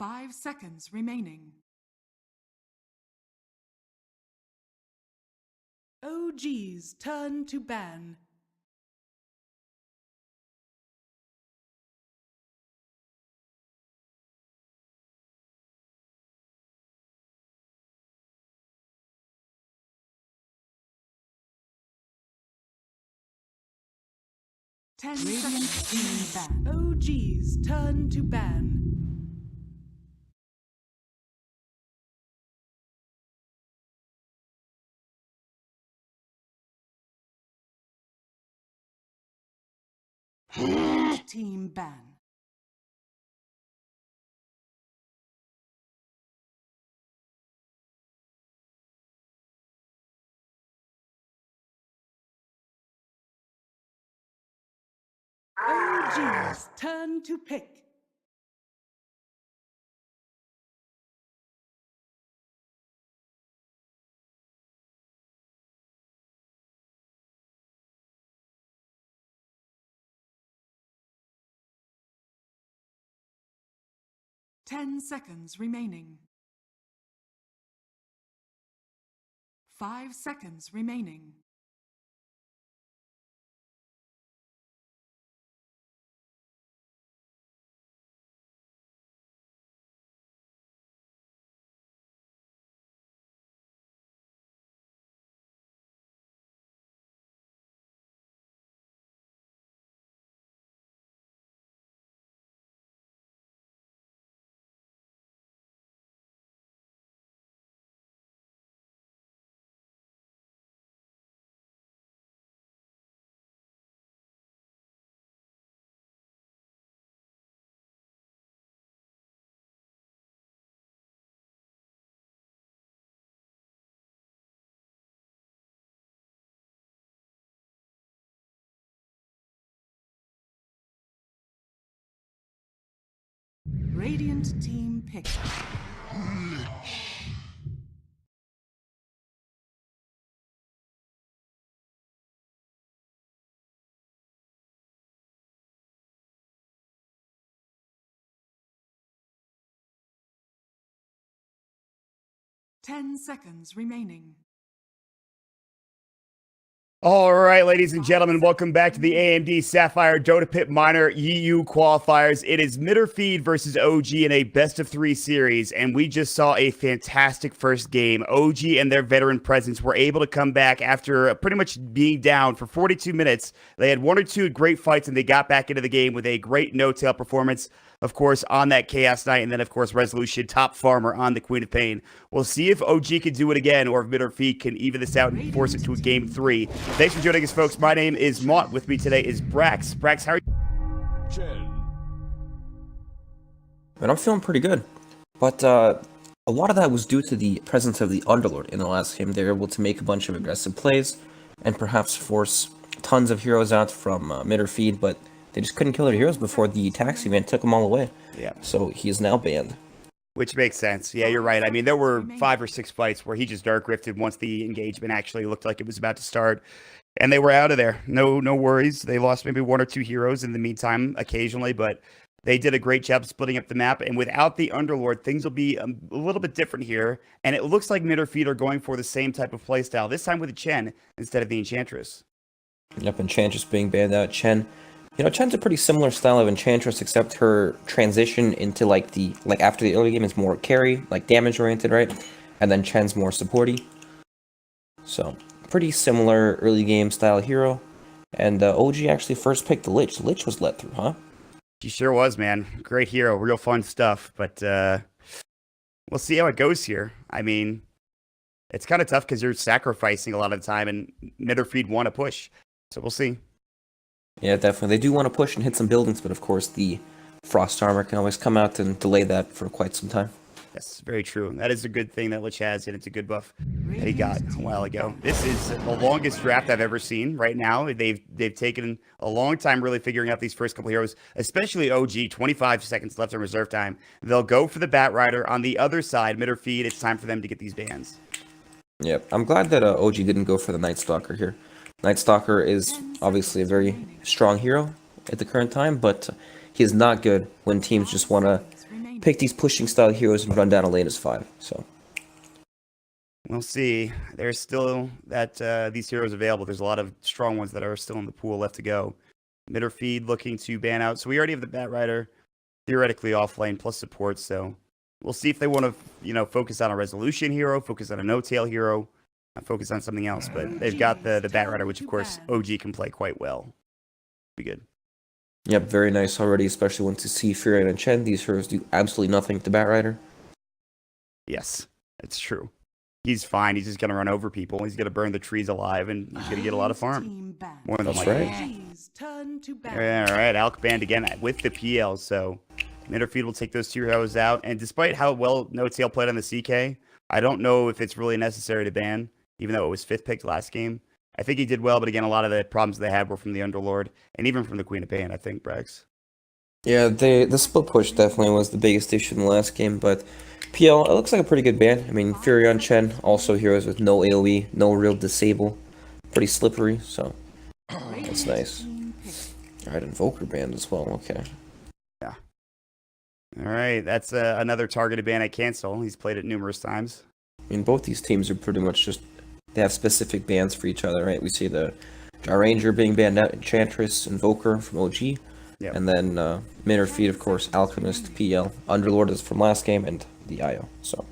5 seconds remaining. OG's turn to ban. Radiant team ban. OG's turn to ban. Team ban. OG's turn to pick. Ten seconds remaining. 5 seconds remaining. Radiant team pick. Ten seconds remaining. All right, ladies and gentlemen, welcome back to the AMD SAPPHIRE Dota Pit Minor EU qualifiers. It is Mitterfeed versus OG in a best-of-3 series, and we just saw a fantastic first game. OG and their veteran presence were able to come back after pretty much being down for 42 minutes. They had 1 or 2 great fights, and they got back into the game with a great no-tail performance, of course, on that Chaos Knight, and then, of course, Resolution, top farmer on the Queen of Pain. We'll see if OG can do it again, or if Mitterfeed can even this out and force it to a Game 3. Thanks for joining us, folks. My name is Mott. With me today is Brax. Brax, how are you? And I'm feeling pretty good. But a lot of that was due to the presence of the Underlord in the last game. They were able to make a bunch of aggressive plays and perhaps force tons of heroes out from Mitterfeed, but they just couldn't kill their heroes before the tax event took them all away. Yeah. So he is now banned. Which makes sense. Yeah, you're right. I mean, there were 5 or 6 fights where he just dark rifted once the engagement actually looked like it was about to start. And they were out of there. No worries. They lost maybe 1 or 2 heroes in the meantime, occasionally, but they did a great job splitting up the map. And without the Underlord, things will be a little bit different here. And it looks like Mitterfeed are going for the same type of playstyle, this time with the Chen instead of the Enchantress. Yep, Enchantress being banned out. Chen. You know, Chen's a pretty similar style of Enchantress, except her transition into after the early game is more carry, like damage oriented, right? And then Chen's more supporty. So pretty similar early game style hero. And OG actually first picked the Lich. The Lich was let through, huh? She sure was, man. Great hero, real fun stuff. But we'll see how it goes here. I mean, it's kind of tough because you're sacrificing a lot of the time, and Mitterfeed want to push. So we'll see. Yeah, definitely. They do want to push and hit some buildings, but of course the Frost Armor can always come out and delay that for quite some time. Yes, very true. That is a good thing that Lich has, and it's a good buff that he got a while ago. This is the longest draft I've ever seen right now. They've taken a long time really figuring out these first couple heroes, especially OG, 25 seconds left in reserve time. They'll go for the Bat Rider. On the other side, Mitterfeed, it's time for them to get these bans. Yep, I'm glad that OG didn't go for the Night Stalker here. Night Stalker is obviously a very strong hero at the current time, but he is not good when teams just want to pick these pushing style heroes and run down a lane as 5. So we'll see. There's still these heroes available. There's a lot of strong ones that are still in the pool left to go. Mid or feed looking to ban out. So we already have the Bat Rider theoretically off lane plus support. So we'll see if they want to, focus on a resolution hero, focus on a no-tail hero, focus on something else. But they've got the Bat Rider, which of course OG can play quite well. Be good. Yep, very nice already, especially once you see Fury and Chen. These heroes do absolutely nothing to Bat Rider. Yes, it's true. He's fine. He's just going to run over people. He's going to burn the trees alive, and he's going to get a lot of farm. More than That's likely. Right. All right, Alk banned again with the PL, so Midderfeed will take those 2 heroes out. And despite how well No Tail played on the CK, I don't know if it's really necessary to ban, even though it was 5th picked last game. I think he did well, but again, a lot of the problems they had were from the Underlord, and even from the Queen of Pain, I think, Brax. Yeah, the split push definitely was the biggest issue in the last game, but PL, it looks like a pretty good ban. I mean, Fury on Chen, also heroes with no AoE, no real disable, pretty slippery, so that's nice. Alright, Invoker banned as well, okay. Yeah. Alright, that's another targeted ban at cancel. He's played it numerous times. I mean, both these teams are pretty much just, they have specific bans for each other, right? We see the Jar Ranger being banned out, Enchantress, Invoker from OG, yep. And then Mid or Feed, of course, Alchemist, PL, Underlord is from last game, and the IO, so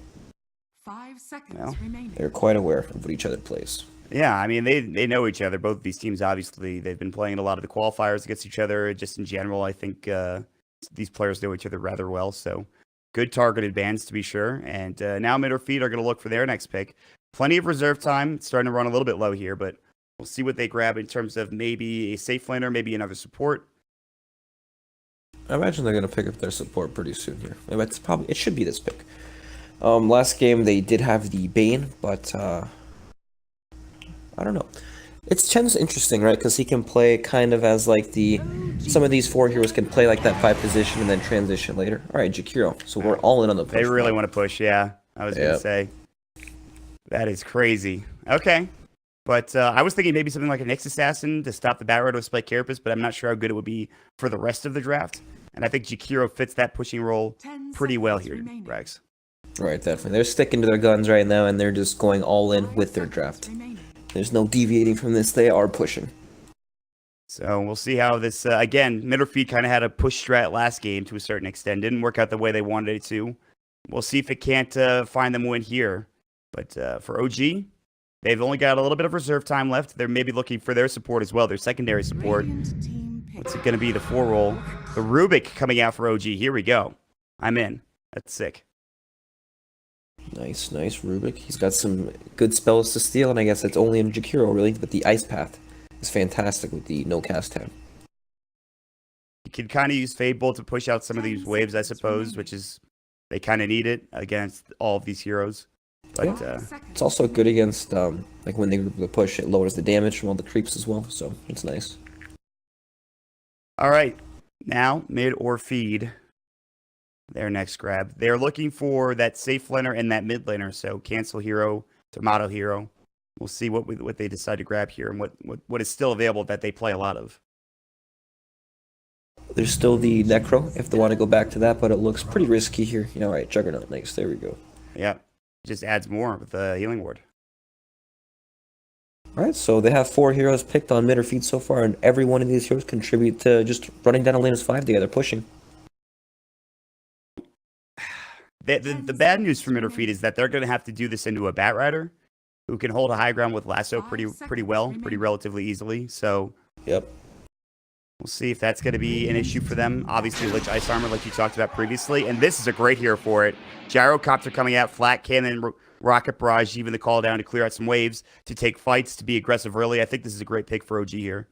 5 seconds remaining. they're quite aware of what each other plays. Yeah, I mean, they know each other. Both of these teams, obviously, they've been playing a lot of the qualifiers against each other. Just in general, I think these players know each other rather well. So good targeted bans, to be sure. And now Mid or Feed are going to look for their next pick. Plenty of reserve time. It's starting to run a little bit low here, but we'll see what they grab in terms of maybe a safe laner, maybe another support. I imagine they're going to pick up their support pretty soon here. It should be this pick. Last game they did have the Bane, but I don't know. Chen's interesting, right? Because he can play kind of as like some of these 4 heroes can play like that 5 position and then transition later. All right, Jakiro. So we're all in on the push. They really want to push, yeah. I was going to say. That is crazy. Okay. But I was thinking maybe something like a Nyx Assassin to stop the Bat Rider with Spike Carapace, but I'm not sure how good it would be for the rest of the draft. And I think Jakiro fits that pushing role pretty well here, Brax. Right, definitely. They're sticking to their guns right now, and they're just going all in with their draft. There's no deviating from this. They are pushing. So we'll see how this, again, Mid or Feed kind of had a push strat last game to a certain extent. Didn't work out the way they wanted it to. We'll see if it can't find them a win here. But for OG, they've only got a little bit of reserve time left. They're maybe looking for their support as well, their secondary support. What's it going to be, the 4 roll? The Rubik coming out for OG. Here we go. I'm in. That's sick. Nice Rubik. He's got some good spells to steal, and I guess that's only in Jakiro, really. But the Ice Path is fantastic with the no cast time. You could kind of use Fade Bolt to push out some of these waves, I suppose, which is, they kind of need it against all of these heroes. But it's also good against, like when they group the push, it lowers the damage from all the creeps as well, so it's nice. All right, now Mid or Feed. Their next grab. They're looking for that safe laner and that mid laner. So cancel hero, tomato hero. We'll see what they decide to grab here and what is still available that they play a lot of. There's still the Necro if they want to go back to that, but it looks pretty risky here. All right, Juggernaut next. There we go. Yeah, just adds more with the healing ward. All right, so they have 4 heroes picked on Mid or Feed so far, and every one of these heroes contribute to just running down a lane as 5 together, pushing. The bad news for Mid or Feed is that they're going to have to do this into a Bat Rider who can hold a high ground with Lasso pretty relatively easily. So yep, we'll see if that's going to be an issue for them. Obviously, Lich Ice Armor, like you talked about previously, and this is a great hero for it. Gyrocopter coming out, Flat Cannon, Rocket Barrage, even the call down to clear out some waves, to take fights, to be aggressive early. I think this is a great pick for OG here.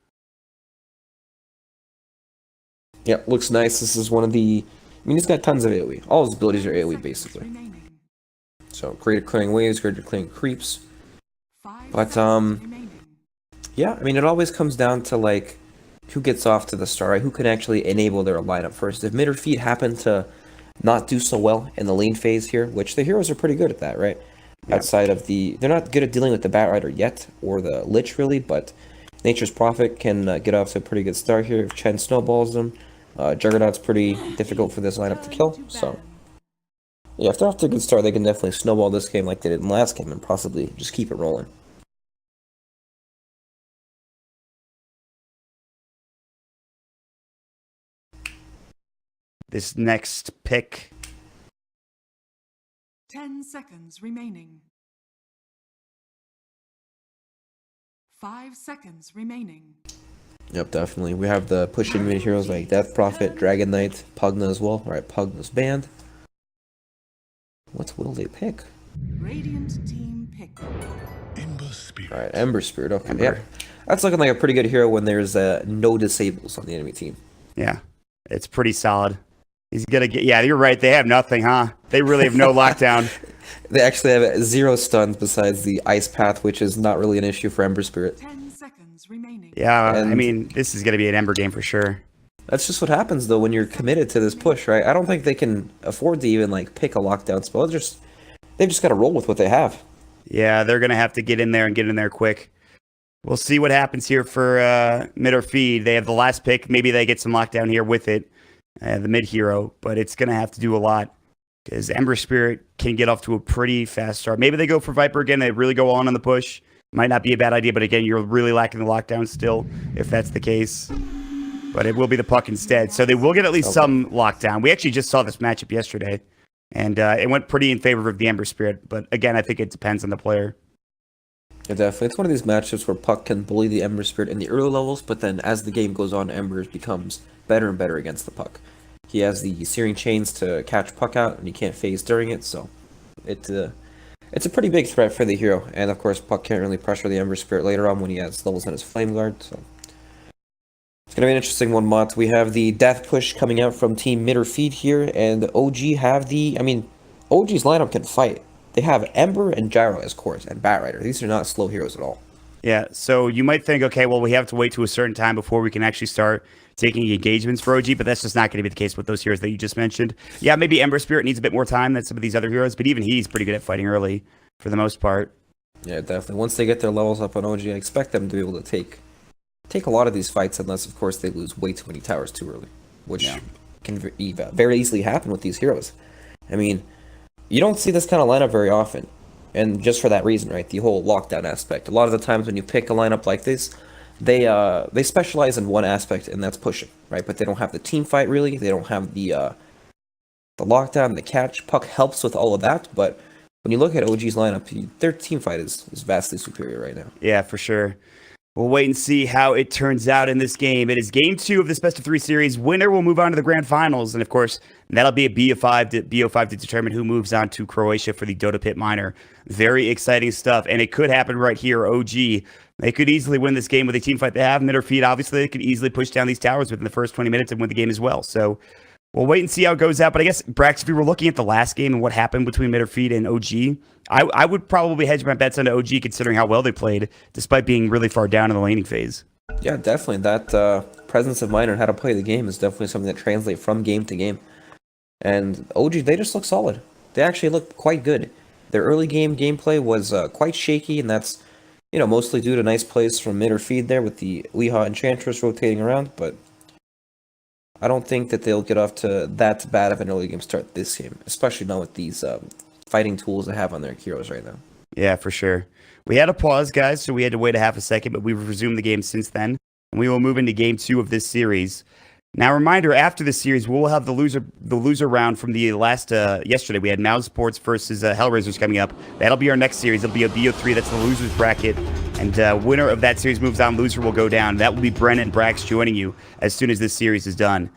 Yeah, looks nice. This is one of the... I mean, he's got tons of AoE. All his abilities are AoE, basically. So, great at clearing waves, great at clearing creeps. But, yeah, I mean, it always comes down to, like, who gets off to the start, right? Who can actually enable their lineup first. If Mid or Feed happen to not do so well in the lane phase here, which the heroes are pretty good at that, right? Yeah. Outside of the... They're not good at dealing with the Bat Rider yet, or the Lich, really, but Nature's Prophet can get off to a pretty good start here if Chen snowballs them. Juggernaut's pretty difficult for this lineup to kill, so Yeah, if they're off to a good start, they can definitely snowball this game like they did in the last game and possibly just keep it rolling. This next pick. 10 seconds remaining. 5 seconds remaining. Yep, definitely. We have the push-in mid heroes like Death Prophet, Dragon Knight, Pugna as well. Alright, Pugna's banned. What will they pick? Radiant team pick. Alright, Ember Spirit. Okay, yeah. That's looking like a pretty good hero when there's no disables on the enemy team. Yeah, it's pretty solid. He's gonna get. Yeah, you're right. They have nothing, huh? They really have no lockdown. They actually have 0 stuns besides the Ice Path, which is not really an issue for Ember Spirit. 10 seconds remaining. Yeah, And I mean, this is gonna be an Ember game for sure. that's just what happens though when you're committed to this push, right? I don't think they can afford to even like pick a lockdown spell. They've just got to roll with what they have. Yeah, they're gonna have to get in there and get in there quick. We'll see what happens here for mid or feed. They have the last pick. Maybe they get some lockdown here with it, the mid hero, but it's gonna have to do a lot because Ember Spirit can get off to a pretty fast start. Maybe they go for Viper again. They really go on the push. Might not be a bad idea, but again, you're really lacking the lockdown still if that's the case. But it will be the puck instead, so they will get at least some lockdown. We actually just saw this matchup yesterday, and it went pretty in favor of the Ember Spirit. But again, I think it depends on the player. Yeah, definitely. It's one of these matchups where Puck can bully the Ember Spirit in the early levels, but then as the game goes on, Ember becomes better and better against the Puck. He has the Searing Chains to catch Puck out, and he can't phase during it, so it's a pretty big threat for the hero. And of course, Puck can't really pressure the Ember Spirit later on when he has levels in his Flame Guard, so it's going to be an interesting one, Mott. We have the Death Push coming out from Team Mid or Feed here, and OG have the... I mean, OG's lineup can fight. They have Ember and Gyro as cores, and Batrider. These are not slow heroes at all. Yeah, so you might think, okay, well, we have to wait to a certain time before we can actually start taking engagements for OG, but that's just not going to be the case with those heroes that you just mentioned. Yeah, maybe Ember Spirit needs a bit more time than some of these other heroes, but even he's pretty good at fighting early for the most part. Yeah, definitely. Once they get their levels up on OG, I expect them to be able to take a lot of these fights, unless, of course, they lose way too many towers too early, which can very easily happen with these heroes. I mean, you don't see this kind of lineup very often, and just for that reason, right? The whole lockdown aspect. A lot of the times when you pick a lineup like this, they specialize in one aspect, and that's pushing, right? But they don't have the team fight really. They don't have the lockdown, the catch. Puck helps with all of that, but when you look at OG's lineup, their team fight is vastly superior right now. Yeah, for sure. We'll wait and see how it turns out in this game. It is game 2 of this best-of-3 series. Winner will move on to the grand finals, and of course, that'll be a BO5 to determine who moves on to Croatia for the Dota Pit Minor. Very exciting stuff, and it could happen right here. OG, they could easily win this game with a team fight they have. Mid or feed, obviously, they could easily push down these towers within the first 20 minutes and win the game as well. So we'll wait and see how it goes out. But I guess, Brax, if we were looking at the last game and what happened between Mid or feed and OG, I would probably hedge my bets on OG considering how well they played, despite being really far down in the laning phase. Yeah, definitely. That presence of mind and how to play the game is definitely something that translates from game to game. And OG, they just look solid. They actually look quite good. Their early game gameplay was quite shaky, and that's mostly due to nice plays from mid or feed there with the Weehaw Enchantress rotating around, but I don't think that they'll get off to that bad of an early game start this game, especially not with these fighting tools they have on their heroes right now. Yeah, for sure. We had a pause, guys, so we had to wait a half a second, but we've resumed the game since then, and we will move into game 2 of this series. Now, reminder, after this series, we'll have the loser round from the last, yesterday. We had Mouse Sports versus Hellraisers coming up. That'll be our next series. It'll be a BO3. That's the loser's bracket. And winner of that series moves on. Loser will go down. That will be Bren and Brax joining you as soon as this series is done.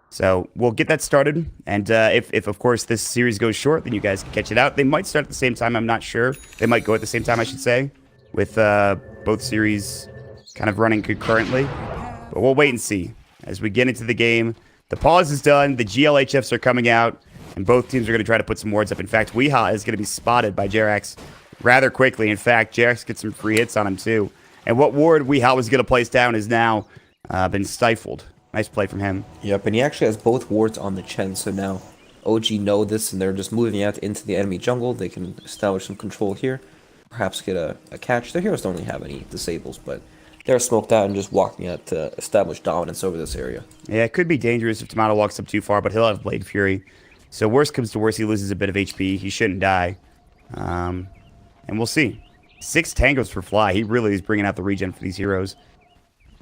So we'll get that started. And if, of course, this series goes short, then you guys can catch it out. They might start at the same time. I'm not sure. They might go at the same time, I should say, with both series kind of running concurrently. But we'll wait and see. As we get into the game, the pause is done, the GLHFs are coming out, and both teams are going to try to put some wards up. In fact, Weehaw is going to be spotted by Jerax rather quickly. In fact, Jerax gets some free hits on him, too. And what ward Weehaw was going to place down is now been stifled. Nice play from him. Yep, and he actually has both wards on the Chen, so now OG know this, and they're just moving out into the enemy jungle. They can establish some control here, perhaps get a catch. Their heroes don't really have any disables, but they're smoked out and just walking out to establish dominance over this area. Yeah, it could be dangerous if Tomato walks up too far, but he'll have Blade Fury. So worst comes to worst, he loses a bit of HP. He shouldn't die. And we'll see. 6 tangos for Fly. He really is bringing out the regen for these heroes.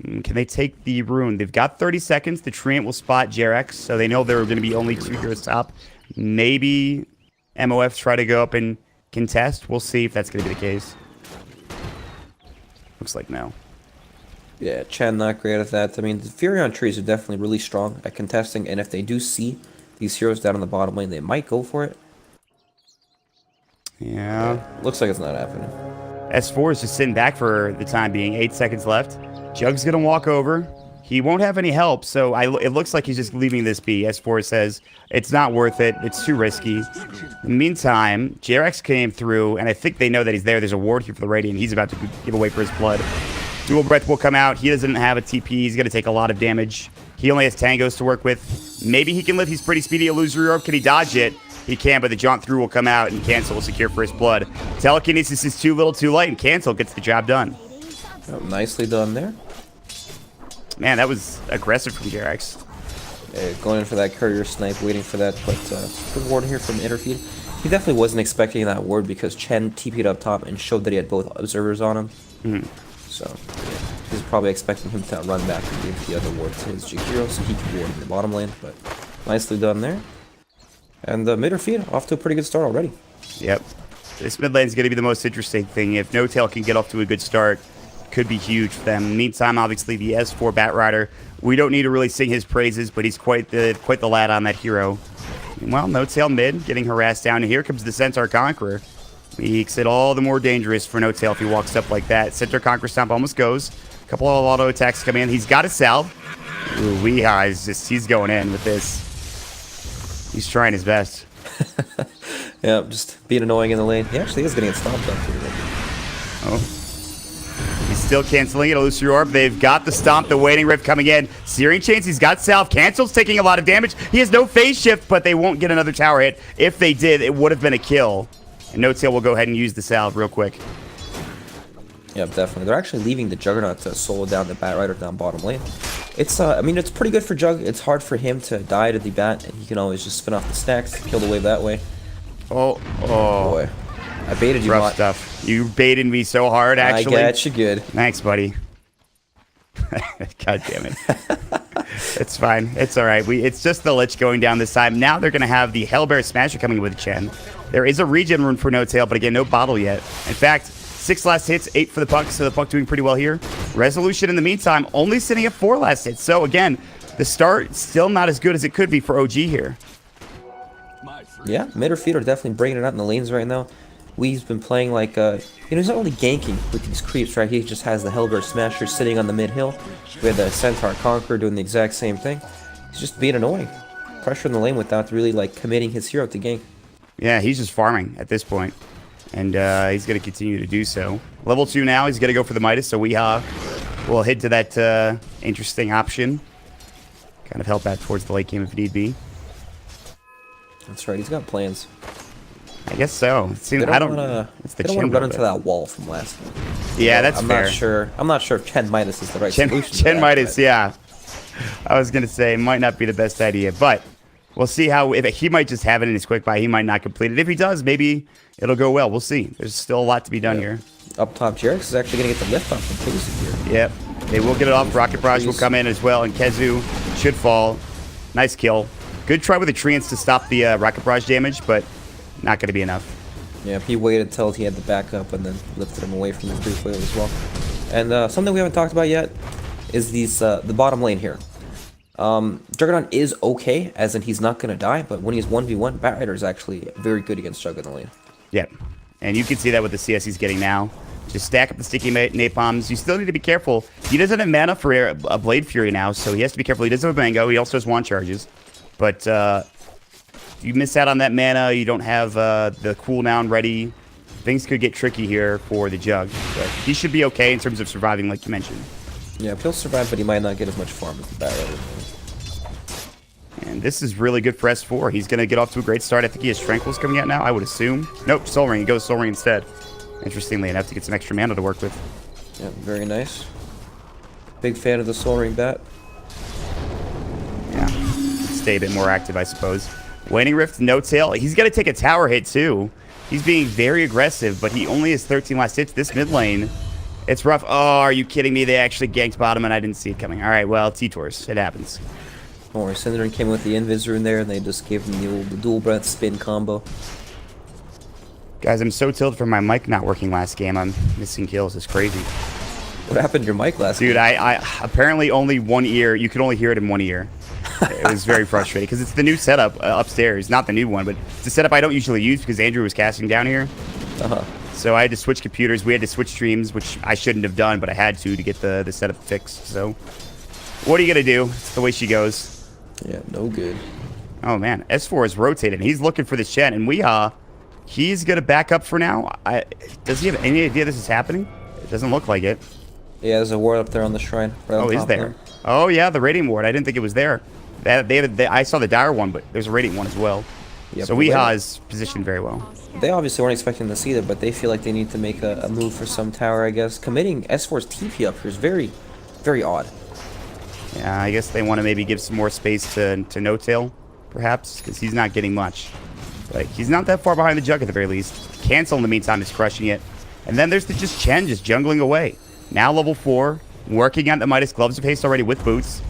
Can they take the rune? They've got 30 seconds. The Treant will spot Jerex, so they know there are going to be only 2 heroes top. Maybe MOF try to go up and contest. We'll see if that's going to be the case. Looks like no. Yeah, Chen not great at that. I mean, the Furion trees are definitely really strong at contesting, and if they do see these heroes down on the bottom lane, they might go for it. Yeah. Looks like it's not happening. S4 is just sitting back for the time being. 8 seconds left. Jug's going to walk over. He won't have any help, so it looks like he's just leaving this be. S4 says, it's not worth it. It's too risky. In the meantime, Jerex came through, and I think they know that he's there. There's a ward here for the Radiant. He's about to give away for his blood. Dual Breath will come out. He doesn't have a TP. He's going to take a lot of damage. He only has tangos to work with. Maybe he can live. He's pretty speedy. Illusory Orb. Can he dodge it? He can, but the Jaunt Through will come out, and Cancel will secure first blood. Telekinesis is too little too late, and Cancel gets the job done. Oh, nicely done there. Man, that was aggressive from Jerex. Going in for that courier snipe, waiting for that, but good ward here from Interfeed. He definitely wasn't expecting that ward because Chen TP'd up top and showed that he had both observers on him. So, yeah, he's probably expecting him to run back and give the other ward to his G hero so he can ward in the bottom lane, but nicely done there. And the Interfeed off to a pretty good start already. Yep. This mid lane is going to be the most interesting thing. If No Tail can get off to a good start, could be huge for them. Meantime, obviously, the S4 Bat Rider, we don't need to really sing his praises, but he's quite the lad on that hero. Meanwhile, No Tail mid, getting harassed down, and here comes the Centaur Conqueror. Makes it all the more dangerous for No Tail if he walks up like that. Centaur Conqueror Stomp almost goes. A couple of auto attacks come in. He's got a salve. Ooh, Weeha is just, he's going in with this. He's trying his best. Yeah, just being annoying in the lane. He actually is getting it stomped up here. Oh. He's still canceling it. Illusory Orb. They've got the stomp, the waiting rift coming in. Searing Chains, he's got salve. Cancel's taking a lot of damage. He has no phase shift, but they won't get another tower hit. If they did, it would have been a kill. And No Tail will go ahead and use the salve real quick. Yeah, definitely. They're actually leaving the Juggernaut to solo down the Bat Rider down bottom lane. It's, I mean, it's pretty good for Jug. It's hard for him to die to the Bat, and he can always just spin off the stacks, kill the wave that way. Oh, Boy. I baited you. Rough stuff. You baited me so hard, actually. I got you good. Thanks, buddy. God damn it. It's fine. It's all right. It's just the Lich going down this time. Now they're going to have the Hellbear Smasher coming with Chen. There is a regen rune for No Tail, but again, no bottle yet. In fact, 6 last hits, 8 for the Puck, so the Puck doing pretty well here. Resolution in the meantime, only sitting at 4 last hits. So again, the start still not as good as it could be for OG here. Yeah, mid or feet are definitely bringing it out in the lanes right now. Wee's been playing like, he's not really ganking with these creeps, right? He just has the Hellbear Smasher sitting on the mid hill. We have the Centaur Conqueror doing the exact same thing. He's just being annoying. Pressure in the lane without really, like, committing his hero to gank. Yeah, he's just farming at this point. And he's going to continue to do so. Level 2 now, he's going to go for the Midas, so Weeha will head to that interesting option. Kind of help out towards the late game if need be. That's right, he's got plans. I guess so. It seems, I don't want to run into that wall from last time. Yeah, that's fair. I'm not sure if Chen Midas is the right solution. Chen Midas, yeah. I was going to say, might not be the best idea, but we'll see how, if he might just have it in his quick buy. He might not complete it. If he does, maybe it'll go well. We'll see. There's still a lot to be done here. Up top, Jerex is actually going to get the lift off from Piggy here. Yep. They will get it off. Rocket Barrage will come in as well, and Kezu should fall. Nice kill. Good try with the Treants to stop the Rocket Barrage damage, but not going to be enough. Yeah, he waited until he had the backup and then lifted him away from the brief wave as well. And something we haven't talked about yet is these the bottom lane here. Juggernaut is okay, as in he's not going to die, but when he's 1v1, Bat Rider is actually very good against Jug in the lane. Yep. And you can see that with the CS he's getting now. Just stack up the sticky napalms. You still need to be careful. He doesn't have mana for a Blade Fury now, so he has to be careful. He doesn't have a Mango. He also has wand charges. But you miss out on that mana, you don't have the cooldown ready. Things could get tricky here for the Jug. But he should be okay in terms of surviving, like you mentioned. Yeah, he'll survive, but he might not get as much farm as the Bat Rider. And this is really good for S4. He's going to get off to a great start. I think he has Tranquils coming out now, I would assume. Nope, Soul Ring. He goes Soul Ring instead. Interestingly enough, to get some extra mana to work with. Yeah, very nice. Big fan of the Soul Ring Bat. Yeah, stay a bit more active, I suppose. Waning Rift, no tail. He's got to take a tower hit, too. He's being very aggressive, but he only has 13 last hits. This mid lane, it's rough. Oh, are you kidding me? They actually ganked bottom, and I didn't see it coming. All right, well, T-Tours. It happens. Don't worry, Synderen came with the Invis rune there, and they just gave him the dual breath spin combo. Guys, I'm so tilted from my mic not working last game. I'm missing kills. It's crazy. What happened to your mic last game? Dude, I apparently only one ear. You could only hear it in one ear. It was very frustrating because it's the new setup upstairs. Not the new one, but it's a setup I don't usually use because Andrew was casting down here. So I had to switch computers. We had to switch streams, which I shouldn't have done, but I had to get the setup fixed. So what are you going to do? It's the way she goes. Yeah, no good. Oh, man. S4 is rotating. He's looking for the Shen, and he's going to back up for now. Does he have any idea this is happening? It doesn't look like it. Yeah, there's a ward up there on the shrine. Right on Oh, is top there? Oh, yeah, the Radiant ward. I didn't think it was there. I saw the Dire one, but there's a Radiant one as well. Yep, So Weehaw is positioned very well. They obviously weren't expecting this either, but they feel like they need to make a move for some tower, I guess. Committing S4's TP up here is very, very odd. Yeah, I guess they want to maybe give some more space to No Tail, perhaps, because he's not getting much. But he's not that far behind the Jug at the very least. Cancel in the meantime is crushing it. And then there's just Chen just jungling away. Now level 4, working on the Midas Gloves of Haste already with boots.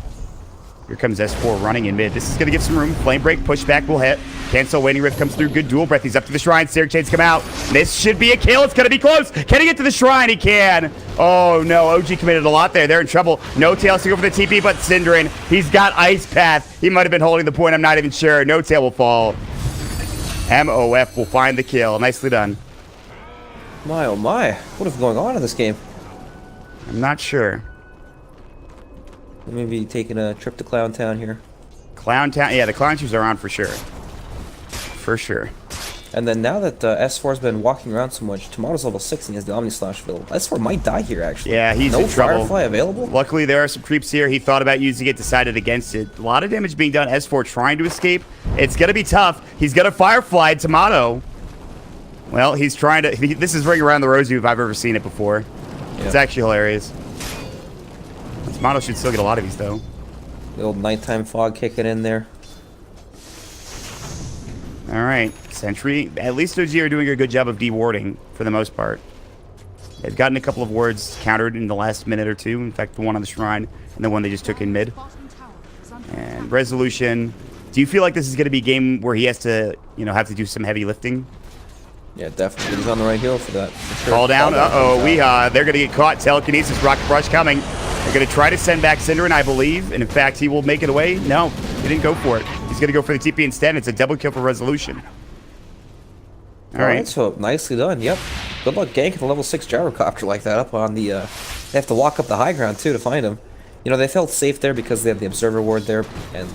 Here comes S4 running in mid. This is going to give some room. Flame Break, pushback will hit. Cancel, Waning Rift comes through. Good dual breath. He's up to the shrine. Searing Chains come out. This should be a kill. It's going to be close. Can he get to the shrine? He can. Oh, no. OG committed a lot there. They're in trouble. No Tail to go for the TP, but Synderen. He's got Ice Path. He might have been holding the point. I'm not even sure. No Tail will fall. MOF will find the kill. Nicely done. My, oh my. What is going on in this game? I'm not sure. Maybe taking a trip to Clown Town here. Clown Town. Yeah, the Clown Shoes are on for sure. For sure. And then now that S4's been walking around so much, Tomato's level 6 and he has the Omni Slash available. S4 might die here, actually. Yeah, he's in trouble. No Firefly available? Luckily, there are some creeps here. He thought about using it, decided against it. A lot of damage being done. S4 trying to escape. It's going to be tough. He's got a Firefly. Tomato. Well, he's trying to... This is Ring Around the Rosy if I've ever seen it before. Yeah. It's actually hilarious. Tomato should still get a lot of these, though. The old nighttime fog kicking in there. All right. Sentry. At least OG are doing a good job of dewarding for the most part. They've gotten a couple of wards countered in the last minute or two. In fact, the one on the shrine and the one they just took in mid. And Resolution. Do you feel like this is going to be a game where he has to, have to do some heavy lifting? Yeah, definitely. He's on the right hill for that. For sure. Call down. Uh-oh. They're going to get caught. Telekinesis. Rocket Brush coming. They're going to try to send back Synderen, I believe. And in fact, he will make it away. No, he didn't go for it. He's going to go for the TP instead. It's a double kill for Resolution. All right. So nicely done. Yep. Good luck ganking a level 6 gyrocopter like that up on the... They have to walk up the high ground, too, to find him. They felt safe there because they have the Observer Ward there. And,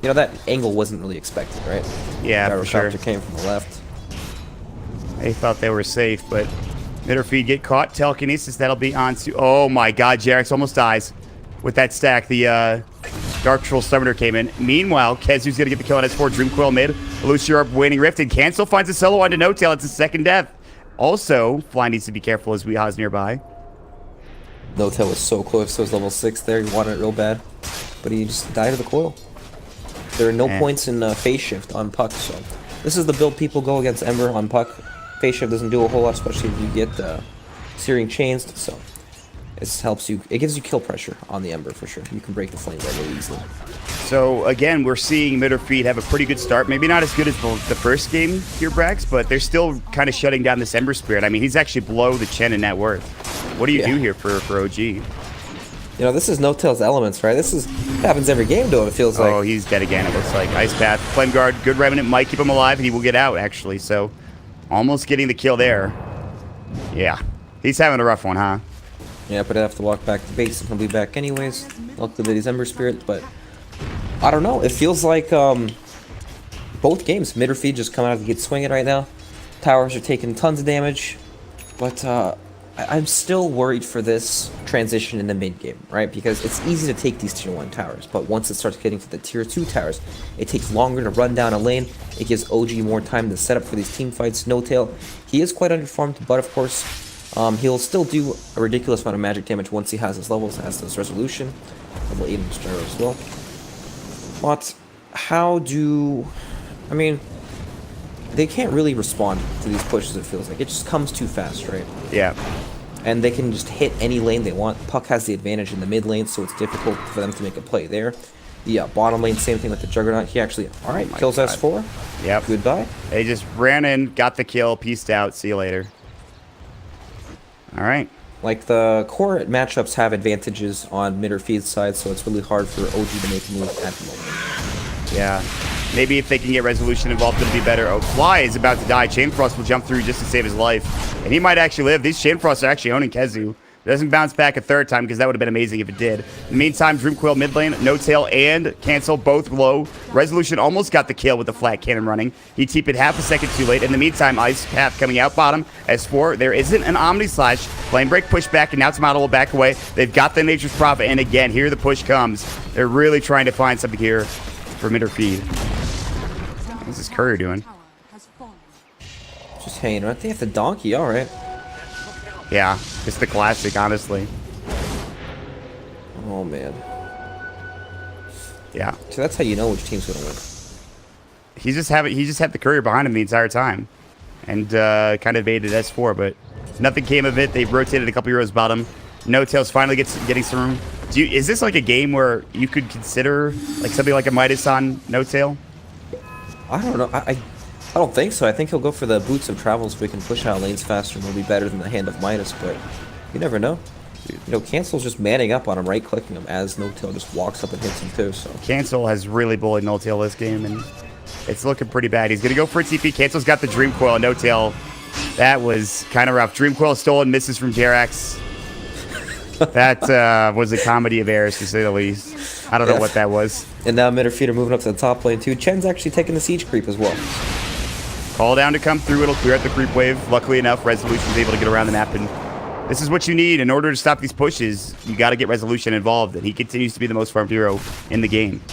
that angle wasn't really expected, right? Yeah, for sure. Gyrocopter came from the left. They thought they were safe, but... Midderfeed get caught. Telekinesis, that'll be on to... Oh my god, Jarex almost dies with that stack. The Dark Troll Summoner came in. Meanwhile, Kezu's going to get the kill on S4. Dreamcoil mid. Lucia up, Waning Rift, and Cancel finds a solo onto No Tail. It's a second death. Also, Fly needs to be careful as Weeha's nearby. No Tail was so close to his level 6 there. He wanted it real bad. But he just died of the coil. There are no points in phase shift on Puck, so... This is the build people go against Ember on Puck. Phase shift doesn't do a whole lot, especially if you get Searing Chains, so it gives you kill pressure on the Ember for sure. You can break the flame very easily. So again, we're seeing Midderfeed have a pretty good start. Maybe not as good as the first game here, Brax, but they're still kind of shutting down this Ember Spirit. I mean, he's actually below the Chen in net worth. What do you do here for OG? This is No Tail's elements, right? This happens every game to him, it feels like. Oh, he's dead again, it looks like. Ice Path, Flame Guard, good Revenant might keep him alive, and he will get out, actually, so... Almost getting the kill there. Yeah. He's having a rough one, huh? Yeah, but I have to walk back to base and he'll be back anyways. Luckily that he's Ember Spirit, but... I don't know. It feels like, both games, Midderfeed just come out to get swinging right now. Towers are taking tons of damage. But, I'm still worried for this transition in the mid game, right? Because it's easy to take these tier 1 towers, but once it starts getting to the tier 2 towers, it takes longer to run down a lane. It gives OG more time to set up for these team fights. No Tail, he is quite underperformed, but of course, he'll still do a ridiculous amount of magic damage once he has his levels, has his Resolution, level 8 in Gyro as well. But how do I mean, they can't really respond to these pushes, it feels like. It just comes too fast, right? Yeah. And they can just hit any lane they want. Puck has the advantage in the mid lane, so it's difficult for them to make a play there. The bottom lane, same thing with the Juggernaut. He actually, all right, kills God. S4. Yep. Goodbye. They just ran in, got the kill, peaced out. See you later. All right. Like, the core matchups have advantages on mid or feed side, so it's really hard for OG to make a move at the moment. Yeah. Maybe if they can get Resolution involved, it'll be better. Oh, Fly is about to die. Chainfrost will jump through just to save his life. And he might actually live. These Chainfrosts are actually owning Kezu. Doesn't bounce back a third time because that would have been amazing if it did. In the meantime, Dreamcoil mid lane, No Tail and Cancel both low. Resolution almost got the kill with the flat cannon running. He TP'd half a second too late. In the meantime, Ice Path coming out bottom. S4, there isn't an Omni Slash. Flame Break push back, and now Tomato will back away. They've got the Nature's Prophet, and again, here the push comes. They're really trying to find something here for mid or feed. What's this Courier doing? Just hanging around. They have the Donkey, all right. Yeah, it's the classic, honestly. Oh, man. Yeah. So that's how you know which team's going to win. He just had the Courier behind him the entire time. And kind of evaded S4, but nothing came of it. They rotated a couple heroes bottom. No Tails finally getting some room. Is this like a game where you could consider like something like a Midas on No Tail? I don't know. I don't think so. I think he'll go for the Boots of Travel so we can push out lanes faster and will be better than the Hand of Midas, but you never know. You know, Cancel's just manning up on him, right-clicking him as No Tail just walks up and hits him too, so. Cancel has really bullied No Tail this game, and it's looking pretty bad. He's going to go for a TP. Cancel's got the Dream Coil. No Tail. That was kind of rough. Dream Coil stolen, misses from Jerax. That was a comedy of errors, to say the least. I don't know what that was. And now mid or feed are moving up to the top lane too. Chen's actually taking the siege creep as well. Call down to come through. It'll clear out the creep wave. Luckily enough, Resolution's able to get around the map, and this is what you need in order to stop these pushes. You got to get Resolution involved, and he continues to be the most farmed hero in the game.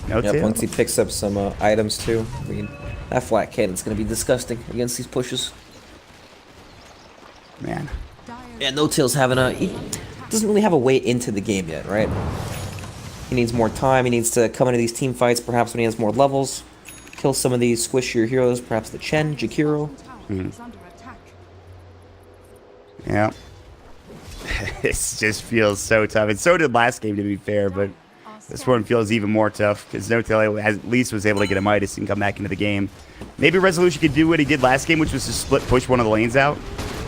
No Tail. Once he picks up some items too. I mean, that flat cannon's going to be disgusting against these pushes. Man. Yeah, No Tail's having he doesn't really have a way into the game yet, right? He needs more time. He needs to come into these team fights, perhaps when he has more levels. Kill some of these squishier heroes, perhaps the Chen, Jakiro. Yeah. This just feels so tough. And so did last game, to be fair, but this one feels even more tough because No Tail at least was able to get a Midas and come back into the game. Maybe Resolution could do what he did last game, which was to split push one of the lanes out.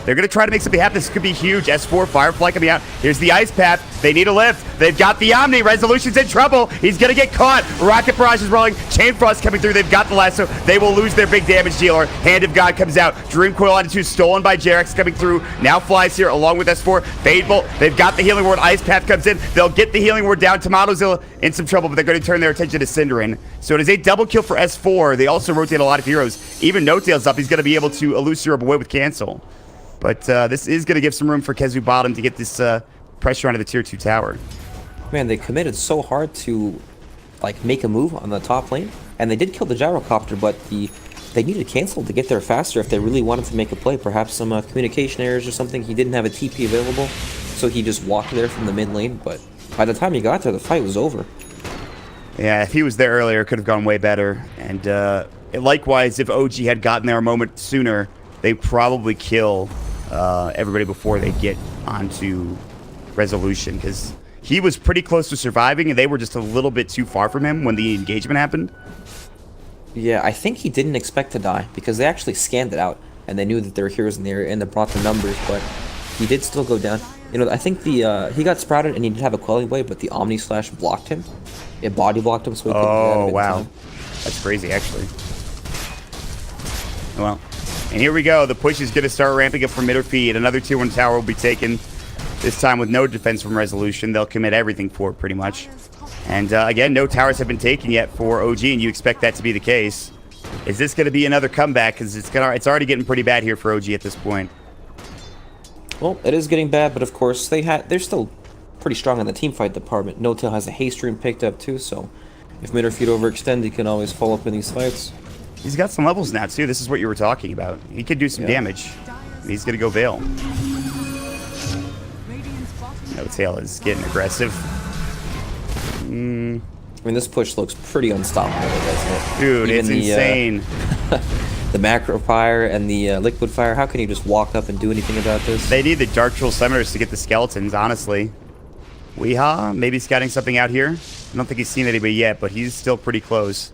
They're going to try to make something happen. This could be huge. S4, Firefly coming out. Here's the Ice Path. They need a lift. They've got the Omni. Resolution's in trouble. He's going to get caught. Rocket Barrage is rolling. Chain Frost coming through. They've got the lasso. They will lose their big damage dealer. Hand of God comes out. Dream Coil on 2, stolen by Jerax coming through. Now Flies here along with S4. Fadebolt. They've got the Healing Ward. Ice Path comes in. They'll get the Healing Ward down. Tomato's in some trouble, but they're going to turn their attention to Cinderin. So it is a double kill for S4. They also rotate a lot of heroes. Even No Tail's up. He's going to be able to elucidate away with Cancel. But this is going to give some room for Kezu bottom to get this pressure onto the tier 2 tower. Man, they committed so hard to like make a move on the top lane, and they did kill the gyrocopter, but they needed Cancel to get there faster if they really wanted to make a play. Perhaps some communication errors or something. He didn't have a TP available, so he just walked there from the mid lane, but by the time he got there, the fight was over. Yeah, if he was there earlier, it could have gone way better. And likewise, if OG had gotten there a moment sooner, they probably kill everybody before they get onto Resolution, because he was pretty close to surviving and they were just a little bit too far from him when the engagement happened. Yeah, I think he didn't expect to die because they actually scanned it out and they knew that there were heroes in the area and they brought the numbers, but he did still go down. You know, I think the he got sprouted and he did have a Quelly Blade, but the Omni Slash blocked him. It body blocked him, so he couldn't get out of it. Wow. That's crazy, actually. Well, and here we go. The push is going to start ramping up for mid or feed. Another tier 1 tower will be taken, this time with no defense from Resolution. They'll commit everything for it, pretty much. And again, no towers have been taken yet for OG, and you expect that to be the case. Is this going to be another comeback? Because it's already getting pretty bad here for OG at this point. Well, it is getting bad, but of course they're still pretty strong in the team fight department. No Tail has a haste stream picked up too, so if mid or feed overextend, he can always follow up in these fights. He's got some levels now too. This is what you were talking about. He could do some damage. He's gonna go Veil. No Tail is getting aggressive. mean, this push looks pretty unstoppable, doesn't it? Dude, Even it's the, insane. The macro fire and the liquid fire. How can you just walk up and do anything about this? They need the Dark Troll Summoners to get the skeletons, honestly. Weehaw, maybe scouting something out here. I don't think he's seen anybody yet, but he's still pretty close.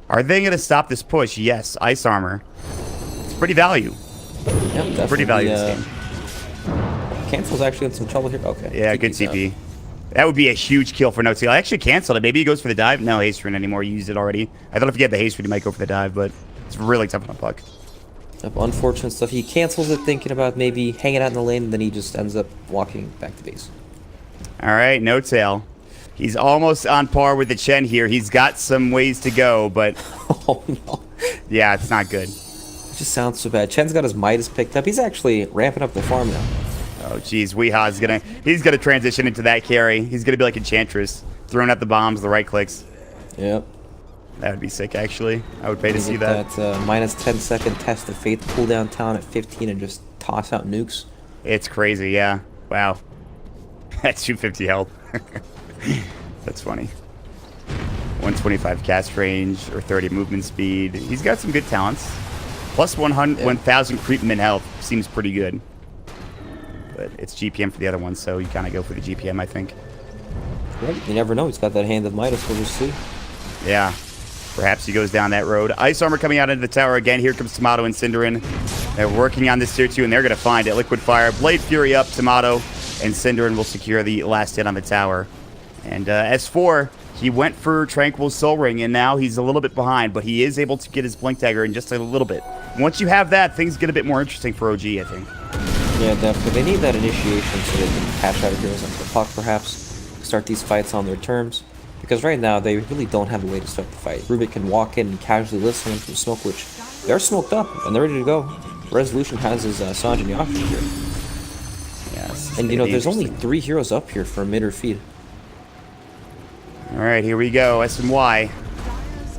Are they going to stop this push? Yes, ice armor. It's pretty value. Yep, definitely. Pretty value this game. Cancel's actually in some trouble here. Okay. Yeah, good TP. That would be a huge kill for no seal. I actually canceled it. Maybe he goes for the dive. No haste rune anymore. You used it already. I thought if you had the haste rune, you might go for the dive, but it's really tough on puck. Yep, unfortunate stuff. He cancels it thinking about maybe hanging out in the lane, and then he just ends up walking back to base. All right, no tail. He's almost on par with the Chen here. He's got some ways to go, but Oh no. yeah, it's not good. It just sounds so bad. Chen's got his Midas picked up. He's actually ramping up the farm now. Oh, geez, Weeha's he's gonna transition into that carry. He's gonna be like Enchantress, throwing out the bombs, the right clicks. Yep. That would be sick, actually. I would pay to see that. Minus 10-second test of faith cooldown town at 15 and just toss out nukes. It's crazy, yeah. Wow. That's 250 health. That's funny. 125 cast range or 30 movement speed. He's got some good talents. Plus 1,000 creep min health seems pretty good. But it's GPM for the other one, so you kind of go for the GPM, I think. Well, you never know. He's got that hand of Midas. We'll just see. Yeah. Perhaps he goes down that road. Ice armor coming out into the tower again. Here comes Tomato and Cinderin. They're working on this tier 2, and they're going to find it. Liquid Fire, Blade Fury up, Tomato, and Cinderin will secure the last hit on the tower. And S4, he went for Tranquil Soul Ring, and now he's a little bit behind, but he is able to get his Blink Dagger in just a little bit. Once you have that, things get a bit more interesting for OG, I think. Yeah, definitely. They need that initiation so they can cash out of heroes onto the puck, perhaps. Start these fights on their terms. Because right now, they really don't have a way to start the fight. Rubik can walk in and casually listen from smoke, which they're smoked up, and they're ready to go. Resolution has his Sanj and Yasha here. Yes. And, you know, there's only 3 heroes up here for mid or feed. All right, here we go. S and Y.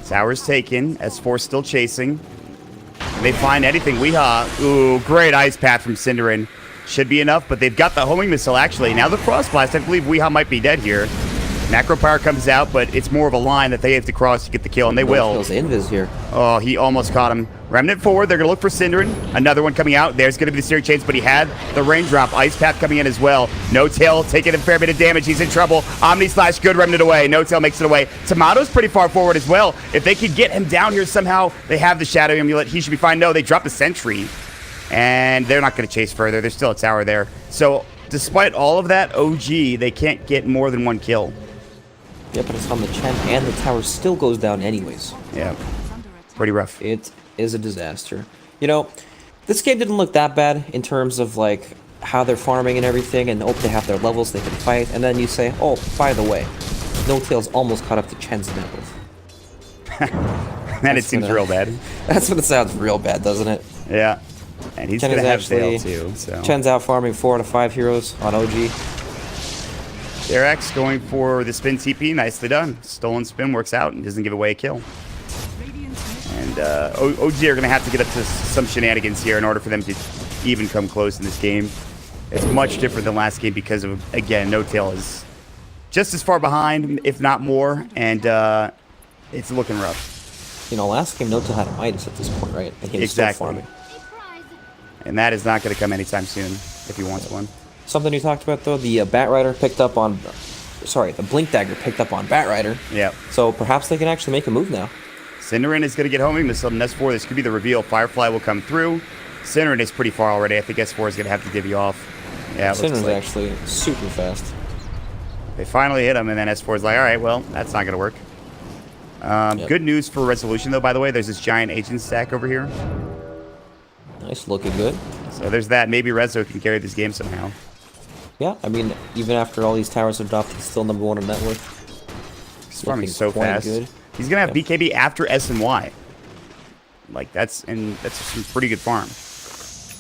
Tower's taken. S4 still chasing. They find anything. Weehaw. Ooh, great ice path from Cinderin. Should be enough, but they've got the homing missile, actually. Now the Frost Blast. I believe Weehaw might be dead here. Macro Power comes out, but it's more of a line that they have to cross to get the kill, and they will. Invis here. Oh, he almost caught him. Remnant forward. They're going to look for Cinderin. Another one coming out. There's going to be the Searing Chains, but he had the Raindrop. Ice Path coming in as well. No Tail taking a fair bit of damage. He's in trouble. Omni Slash, good. Remnant away. No Tail makes it away. Tomato's pretty far forward as well. If they could get him down here somehow, they have the Shadow Amulet. He should be fine. No, they dropped the Sentry, and they're not going to chase further. There's still a tower there. So despite all of that, OG, they can't get more than 1 kill. Yeah, but it's on the Chen, and the tower still goes down anyways. Yeah, pretty rough. It is a disaster. You know, this game didn't look that bad in terms of, like, how they're farming and everything, and they have their levels, they can fight, and then you say, oh, by the way, No Tail's almost caught up to Chen's network. Then it seems real bad. That's when it sounds real bad, doesn't it? Yeah, and he's going to have Tail too. So. Chen's out farming 4 out of 5 heroes on OG. Derax going for the spin TP. Nicely done. Stolen spin works out and doesn't give away a kill. And OG are going to have to get up to some shenanigans here in order for them to even come close in this game. It's much different than last game because of, again, No Tail is just as far behind, if not more, and it's looking rough. You know, last game No Tail had a Midas at this point, right? And he was exactly. still farming. And that is not going to come anytime soon if he wants one. Something you talked about, though, the Bat Rider picked up on... Sorry, the Blink Dagger picked up on Bat Rider. Yeah. So perhaps they can actually make a move now. Cinderin is going to get homing missile in S4. This could be the reveal. Firefly will come through. Cinderin is pretty far already. I think S4 is going to have to divvy off. Yeah, it looks Cinderin's like actually super fast. They finally hit him, and then S4 is like, all right, well, that's not going to work. Yep. Good news for Resolution, though, by the way. There's this giant agent stack over here. Nice, looking good. So there's that. Maybe Rezo can carry this game somehow. Yeah, I mean, even after all these towers have dropped, he's still #1 on network. He's farming Looking so quite fast. good. He's going to have Yep. BKB after S and Y. Like, that's some pretty good farm.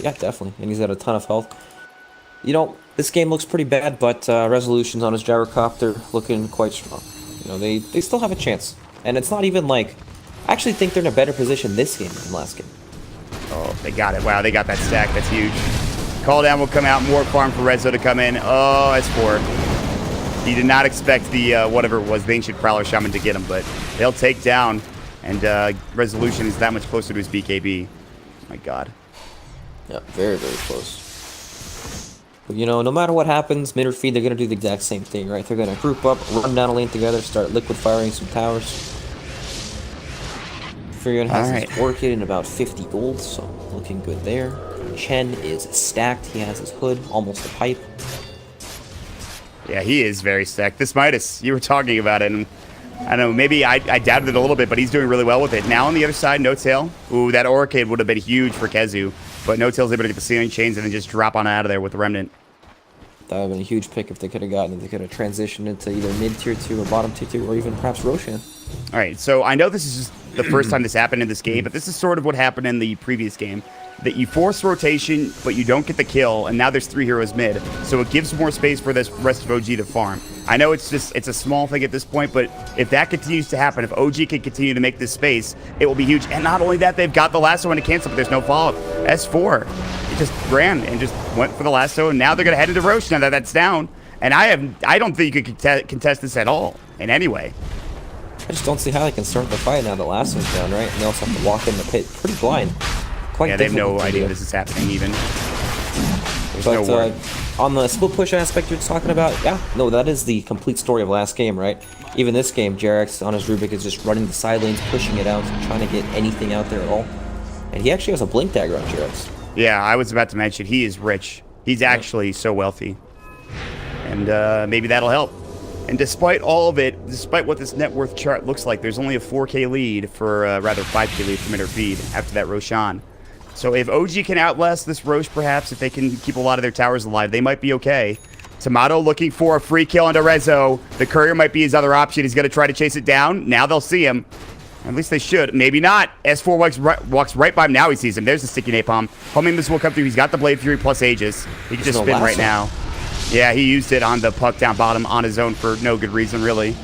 Yeah, definitely. And he's got a ton of health. You know, this game looks pretty bad, but Resolution's on his gyrocopter looking quite strong. You know, they still have a chance. And it's not even like... I actually think they're in a better position this game than last game. Oh, they got it. Wow, they got that stack. That's huge. Call down will come out. More farm for Rezo to come in. Oh, S4. He did not expect the, whatever it was, the Ancient Prowler Shaman to get him, but they'll take down, and Resolution is that much closer to his BKB. Oh my god. Yeah, very, very close. But, you know, no matter what happens, mid or feed, they're going to do the exact same thing, right? They're going to group up, run down a lane together, start liquid firing some towers. Furion has his Orchid in about 50 gold, so looking good there. Chen is stacked. He has his hood, almost a pipe. Yeah, he is very stacked. This Midas, you were talking about it, and I don't know, maybe I doubted it a little bit, but he's doing really well with it. Now on the other side, No Tail. Ooh, that Orchid would have been huge for Kezu, but No Tail's able to get the ceiling chains and then just drop on out of there with the Remnant. That would have been a huge pick if they could have gotten it. They could have transitioned into either mid tier 2 or bottom tier 2, or even perhaps Roshan. All right, so I know this is just the first time this happened in this game, but this is sort of what happened in the previous game. That you force rotation, but you don't get the kill, and now there's 3 heroes mid, so it gives more space for this rest of OG to farm. I know it's a small thing at this point, but if that continues to happen, if OG can continue to make this space, it will be huge. And not only that, they've got the lasso and to cancel, but there's no follow-up. S4, it just ran and just went for the lasso, and now they're going to head into Roche now that that's down. And I don't think you could contest this at all, in any way. I just don't see how they can start the fight now that lasso's down, right? And they also have to walk in the pit pretty blind. Yeah, they have no idea this is happening even. But on the split push aspect you're talking about, yeah, no, that is the complete story of last game, right? Even this game, Jarex on his Rubik is just running the side lanes, pushing it out, trying to get anything out there at all. And he actually has a blink dagger on Jarex. Yeah, I was about to mention, he is rich. He's actually so wealthy. And maybe that'll help. And despite all of it, despite what this net worth chart looks like, there's only a 4K lead for, rather 5K lead for mid or feed after that Roshan. So if OG can outlast this Roche, perhaps, if they can keep a lot of their towers alive, they might be okay. Tomato looking for a free kill into Rezo. The courier might be his other option. He's going to try to chase it down. Now they'll see him. At least they should. Maybe not. S4 walks right by him. Now he sees him. There's the sticky napalm. Homing this will come through. He's got the Blade Fury plus Aegis. He can just spin right now. Yeah, he used it on the puck down bottom on his own for no good reason, really.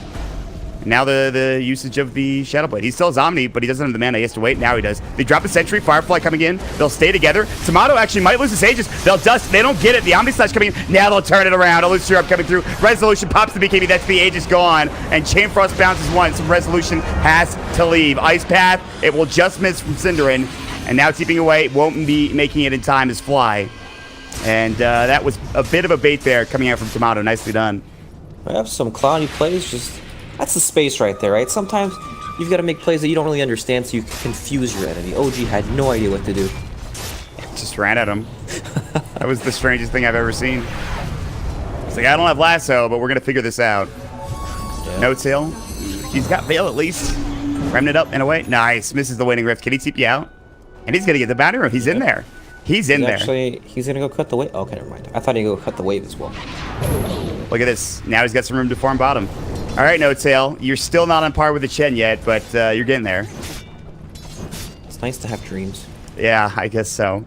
Now the usage of the Shadow Blade. He still has Omni, but he doesn't have the mana. He has to wait. Now he does. They drop a Sentry. Firefly coming in. They'll stay together. Tomato actually might lose his Aegis. They'll dust. They don't get it. The Omni Slash coming in. Now they'll turn it around. Elusive coming through. Resolution pops the BKB. That's the Aegis gone. And Chain Frost bounces once. Resolution has to leave. Ice Path. It will just miss from Cinderin. And now keeping away. Won't be making it in time as Fly. And that was a bit of a bait there coming out from Tomato. Nicely done. I have some clowny plays. Just that's the space right there, right? Sometimes you've got to make plays that you don't really understand so you can confuse your enemy. OG had no idea what to do. Just ran at him. That was the strangest thing I've ever seen. It's like, I don't have lasso, but we're going to figure this out. Yeah. No Tail. He's got Veil at least. Remnant up and away. Nice. Misses the Waning Rift. Can he TP out? And he's going to get the bounty room. He's in there. He's in there. Actually, he's going to go cut the wave. Okay, never mind. I thought he'd go cut the wave as well. Look at this. Now he's got some room to farm bottom. All right, No Tail. You're still not on par with the Chen yet, but you're getting there. It's nice to have dreams. Yeah, I guess so.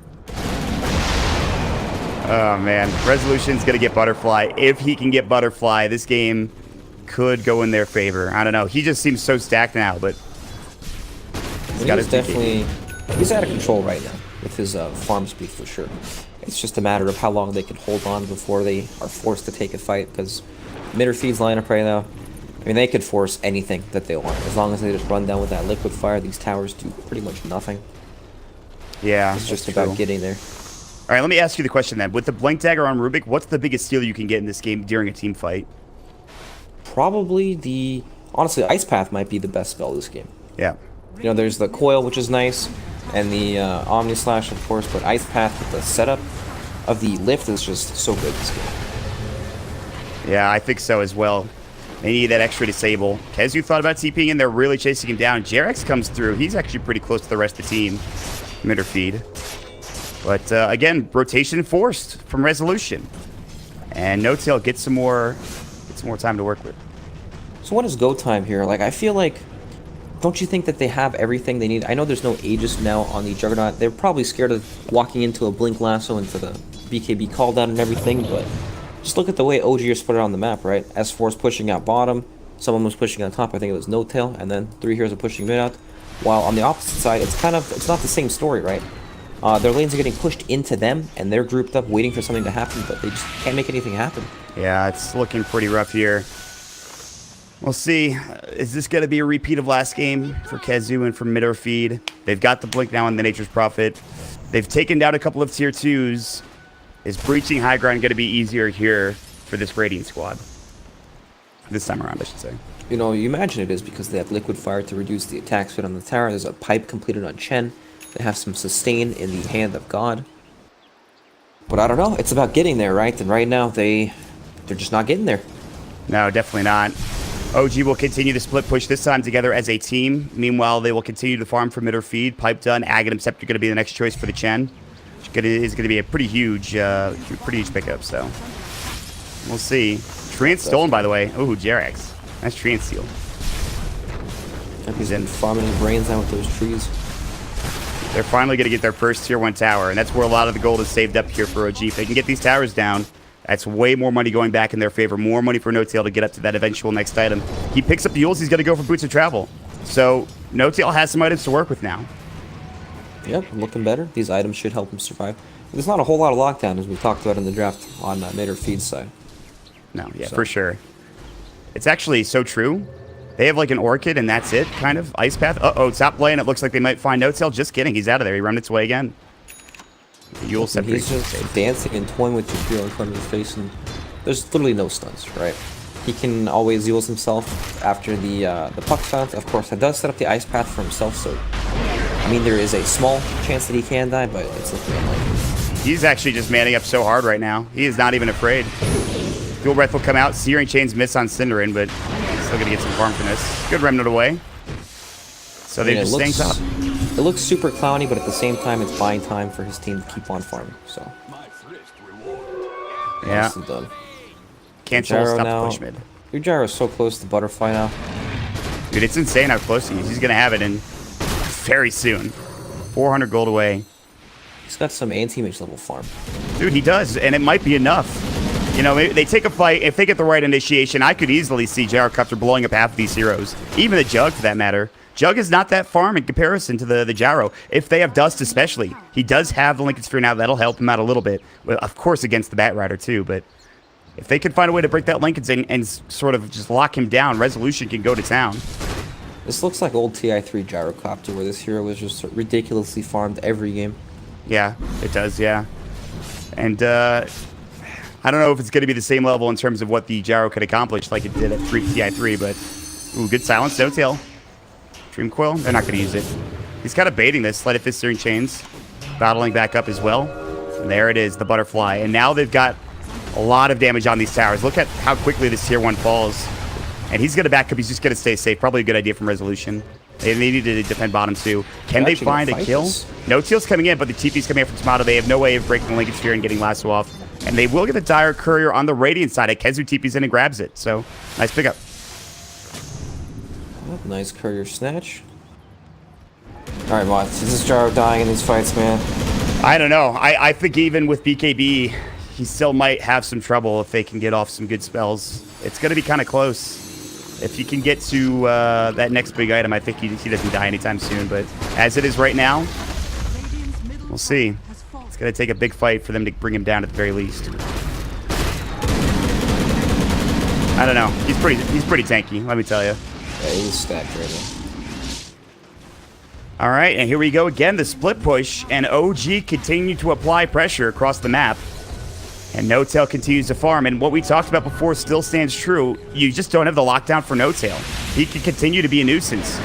Oh, man. Resolution's going to get Butterfly. If he can get Butterfly, this game could go in their favor. I don't know. He just seems so stacked now, but he's got his definitely... He's out of control right now with his farm speed for sure. It's just a matter of how long they can hold on before they are forced to take a fight, because mid or feeds lineup right now, I mean, they could force anything that they want. As long as they just run down with that liquid fire, these towers do pretty much nothing. Yeah, it's just about getting there. All right, let me ask you the question then. With the Blink Dagger on Rubik, what's the biggest steal you can get in this game during a team fight? Probably honestly, Ice Path might be the best spell this game. Yeah. You know, there's the Coil, which is nice, and the Omni Slash, of course, but Ice Path with the setup of the lift is just so good this game. Yeah, I think so as well. They need that extra disable. Kezu thought about TPing in. They're really chasing him down. Jarex comes through. He's actually pretty close to the rest of the team. Mid or feed. But again, rotation forced from Resolution. And No Tail gets some more time to work with. So what is go time here? Like, I feel like, don't you think that they have everything they need? I know there's no Aegis now on the Juggernaut. They're probably scared of walking into a Blink Lasso into the BKB call down and everything, but just look at the way OG are spread on the map, right? S4's pushing out bottom, someone was pushing on top, I think it was No Tail, and then 3 heroes are pushing mid out. While on the opposite side, it's not the same story, right? Their lanes are getting pushed into them, and they're grouped up waiting for something to happen, but they just can't make anything happen. Yeah, it's looking pretty rough here. We'll see. Is this going to be a repeat of last game for Kezu and for Middle Feed? They've got the Blink now on the Nature's Prophet. They've taken down a couple of tier 2s. Is breaching high ground going to be easier here for this Radiant squad? This time around, I should say. You know, you imagine it is because they have Liquid Fire to reduce the attack speed on the tower. There's a pipe completed on Chen. They have some sustain in the Hand of God. But I don't know. It's about getting there, right? And right now, they're just not getting there. No, definitely not. OG will continue the split push this time together as a team. Meanwhile, they will continue to farm for mid or feed. Pipe done. Aghanim Scepter going to be the next choice for the Chen. Is going to be a pretty huge pickup. So we'll see. Treant stolen, by the way. Ooh, Jerax. Nice Treant steal. Yep, he's in farming his brains out with those trees. They're finally going to get their first tier 1 tower, and that's where a lot of the gold is saved up here for OG. If they can get these towers down, that's way more money going back in their favor. More money for No-Tail to get up to that eventual next item. He picks up the Yules. He's going to go for Boots of Travel. So No-Tail has some items to work with now. Yep, looking better. These items should help him survive. There's not a whole lot of lockdown, as we talked about in the draft on mid or feed side. No, yeah, for sure. It's actually so true. They have like an Orchid, and that's it, kind of. Ice Path. Uh-oh, top lane. It looks like they might find No-Tail. Just kidding. He's out of there. He ran its way again. Yule Scepter. He's just dancing and toying with Jakiro in front of his face, and there's literally no stuns, right? He can always use himself after the puck stuns. Of course, that does set up the Ice Path for himself, so... I mean, there is a small chance that he can die, but it's looking unlikely. He's actually just manning up so hard right now. He is not even afraid. Fuel Breath will come out. Searing Chains miss on Cinderin, but still going to get some farm from this. Good Remnant away. So they're just staying top. It looks super clowny, but at the same time, it's buying time for his team to keep on farming. So, yeah. Done. Cancel, stop push mid. Ujaro is so close to Butterfly now. Dude, it's insane how close he is. He's going to have it in very soon. 400 gold away. He's got some anti-mage level farm. Dude, he does, and it might be enough. You know, they take a fight. If they get the right initiation, I could easily see Gyrocopter blowing up half of these heroes. Even the Jug, for that matter. Jug is not that farm in comparison to the Gyro. If they have Dust especially. He does have the Lincoln Sphere now. That'll help him out a little bit. Well, of course, against the Bat Rider, too. But if they could find a way to break that Lincoln and sort of just lock him down, Resolution can go to town. This looks like old TI3 Gyrocopter, where this hero was just ridiculously farmed every game. Yeah, it does, yeah. And, I don't know if it's going to be the same level in terms of what the Gyro could accomplish like it did at TI3, but... Ooh, good silence, No-Tail. Dream Coil, they're not going to use it. He's kind of baiting this, Sleight of Fist, Searing Chains. Battling back up as well. And there it is, the Butterfly. And now they've got a lot of damage on these towers. Look at how quickly this tier 1 falls. And he's going to back up, he's just going to stay safe. Probably a good idea from Resolution. They need to defend bottom too. Can they find a kill? No-Tail's coming in, but the TP's coming in from Tomato. They have no way of breaking the Lincoln Sphere and getting Lasso off. And they will get a Dire Courier on the Radiant side. Kezu TP's in and grabs it. So, nice pickup. Oh, nice Courier snatch. Alright, Mods. Is this Gyro dying in these fights, man? I don't know. I think even with BKB, he still might have some trouble if they can get off some good spells. It's going to be kind of close. If he can get to that next big item, I think he doesn't die anytime soon. But as it is right now, we'll see. It's going to take a big fight for them to bring him down at the very least. I don't know. He's pretty tanky, let me tell you. Yeah, he's stacked right now. All right, and here we go again. The split push, and OG continue to apply pressure across the map. And No-Tail continues to farm, and what we talked about before still stands true. You just don't have the lockdown for No-Tail. He can continue to be a nuisance.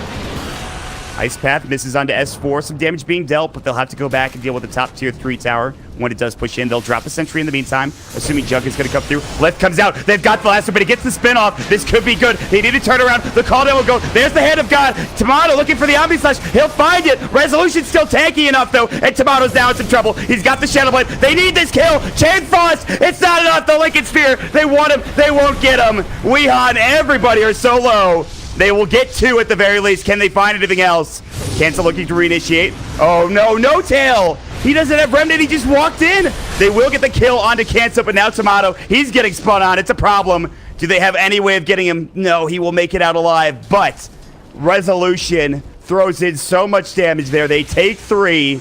Ice Path misses onto S4. Some damage being dealt, but they'll have to go back and deal with the top tier 3 tower. When it does push in, they'll drop a sentry in the meantime, assuming Jug is going to come through. Lift comes out. They've got the last one, but it gets the spin off. This could be good. They need to turn around. The cooldown will go. There's the Hand of God. Tomato looking for the Omni Slash. He'll find it. Resolution's still tanky enough, though, and Tomato's now in some trouble. He's got the Shadow Blade. They need this kill. Chain Frost. It's not enough. The Lincoln Sphere. They want him. They won't get him. Weehan, everybody are so low. They will get 2 at the very least. Can they find anything else? Cancel looking to reinitiate. Oh, no. No-Tail. He doesn't have Remnant. He just walked in. They will get the kill onto Cancel, but now Tomato, he's getting spun on. It's a problem. Do they have any way of getting him? No, he will make it out alive. But Resolution throws in so much damage there. They take 3.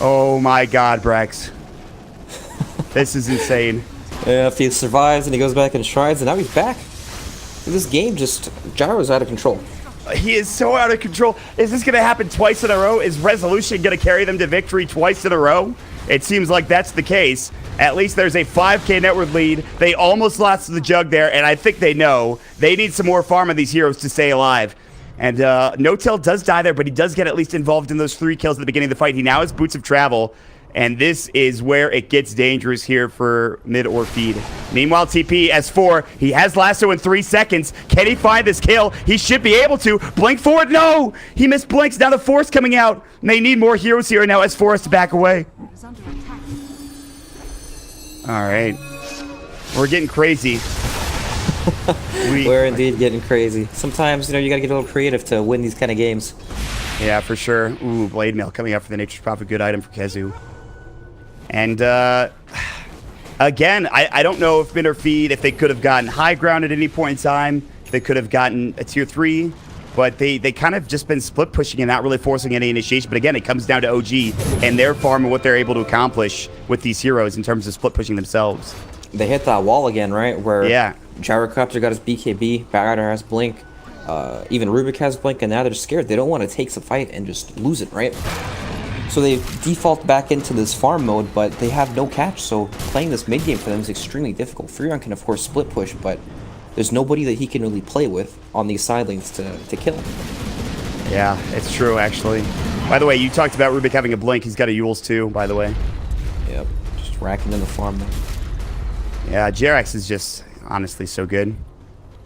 Oh my God, Brex. This is insane. Yeah, if he survives and he goes back and shrines, and now he's back. This game just, Gyro's out of control. He is so out of control. Is this going to happen twice in a row? Is Resolution going to carry them to victory twice in a row? It seems like that's the case. At least there's a 5K network lead. They almost lost to the Jug there, and I think they know they need some more farm of these heroes to stay alive. And No-Tail does die there, but he does get at least involved in those 3 kills at the beginning of the fight. He now has Boots of Travel, and this is where it gets dangerous here for mid or feed. Meanwhile, TP, S4, he has Lasso in 3 seconds. Can he find this kill? He should be able to. Blink forward, no! He missed Blinks, now the Force coming out. And they need more heroes here, and now S4 has to back away. Is under attack. All right. We're getting crazy. We're indeed getting crazy. Sometimes, you know, you gotta get a little creative to win these kind of games. Yeah, for sure. Ooh, Blade Mail coming up for the Nature's Prophet. Good item for Kezu. And, again, I don't know if mid or feed, if they could have gotten high ground at any point in time. They could have gotten a tier 3. But they kind of just been split pushing and not really forcing any initiation. But again, it comes down to OG and their farm and what they're able to accomplish with these heroes in terms of split pushing themselves. They hit that wall again, right? Where yeah. Gyrocopter got his BKB, Bagrider has Blink, even Rubik has Blink, and now they're scared. They don't want to take the fight and just lose it, right? So they default back into this farm mode, but they have no catch, so playing this mid game for them is extremely difficult. Freon can, of course, split push, but there's nobody that he can really play with on these side lanes to kill him. Yeah, it's true, actually. By the way, you talked about Rubik having a Blink. He's got a Yules, too, by the way. Yep, just racking in the farm there. Yeah, Jerax is just honestly so good.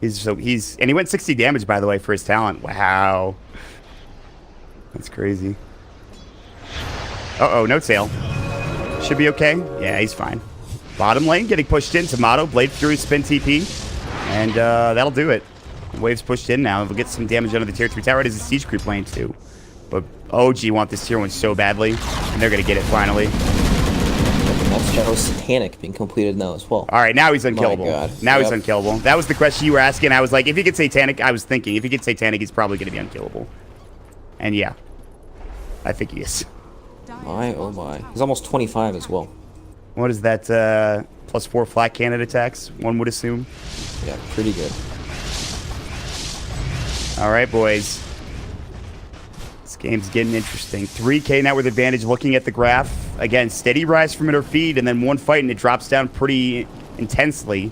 And he went 60 damage, by the way, for his talent. Wow. That's crazy. Uh-oh, No-Tail. Should be okay. Yeah, he's fine. Bottom lane getting pushed in. Tomato, Blade Fury, Spin TP. And that'll do it. Wave's pushed in now. We'll get some damage under the tier 3 tower. It is a siege creep lane, too. But OG want this tier 1 so badly. And they're going to get it finally. That's Gyro's Satanic being completed now as well. All right, now he's unkillable. My God. Now he's unkillable. That was the question you were asking. I was like, if he gets Satanic, I was thinking, if he gets Satanic, he's probably going to be unkillable. And yeah, I think he is. My, oh my. He's almost 25 as well. What is that, +4 flat cannon attacks, one would assume? Yeah, pretty good. All right, boys. This game's getting interesting. 3K net worth advantage looking at the graph. Again, steady rise from mid or feed, and then one fight, and it drops down pretty intensely.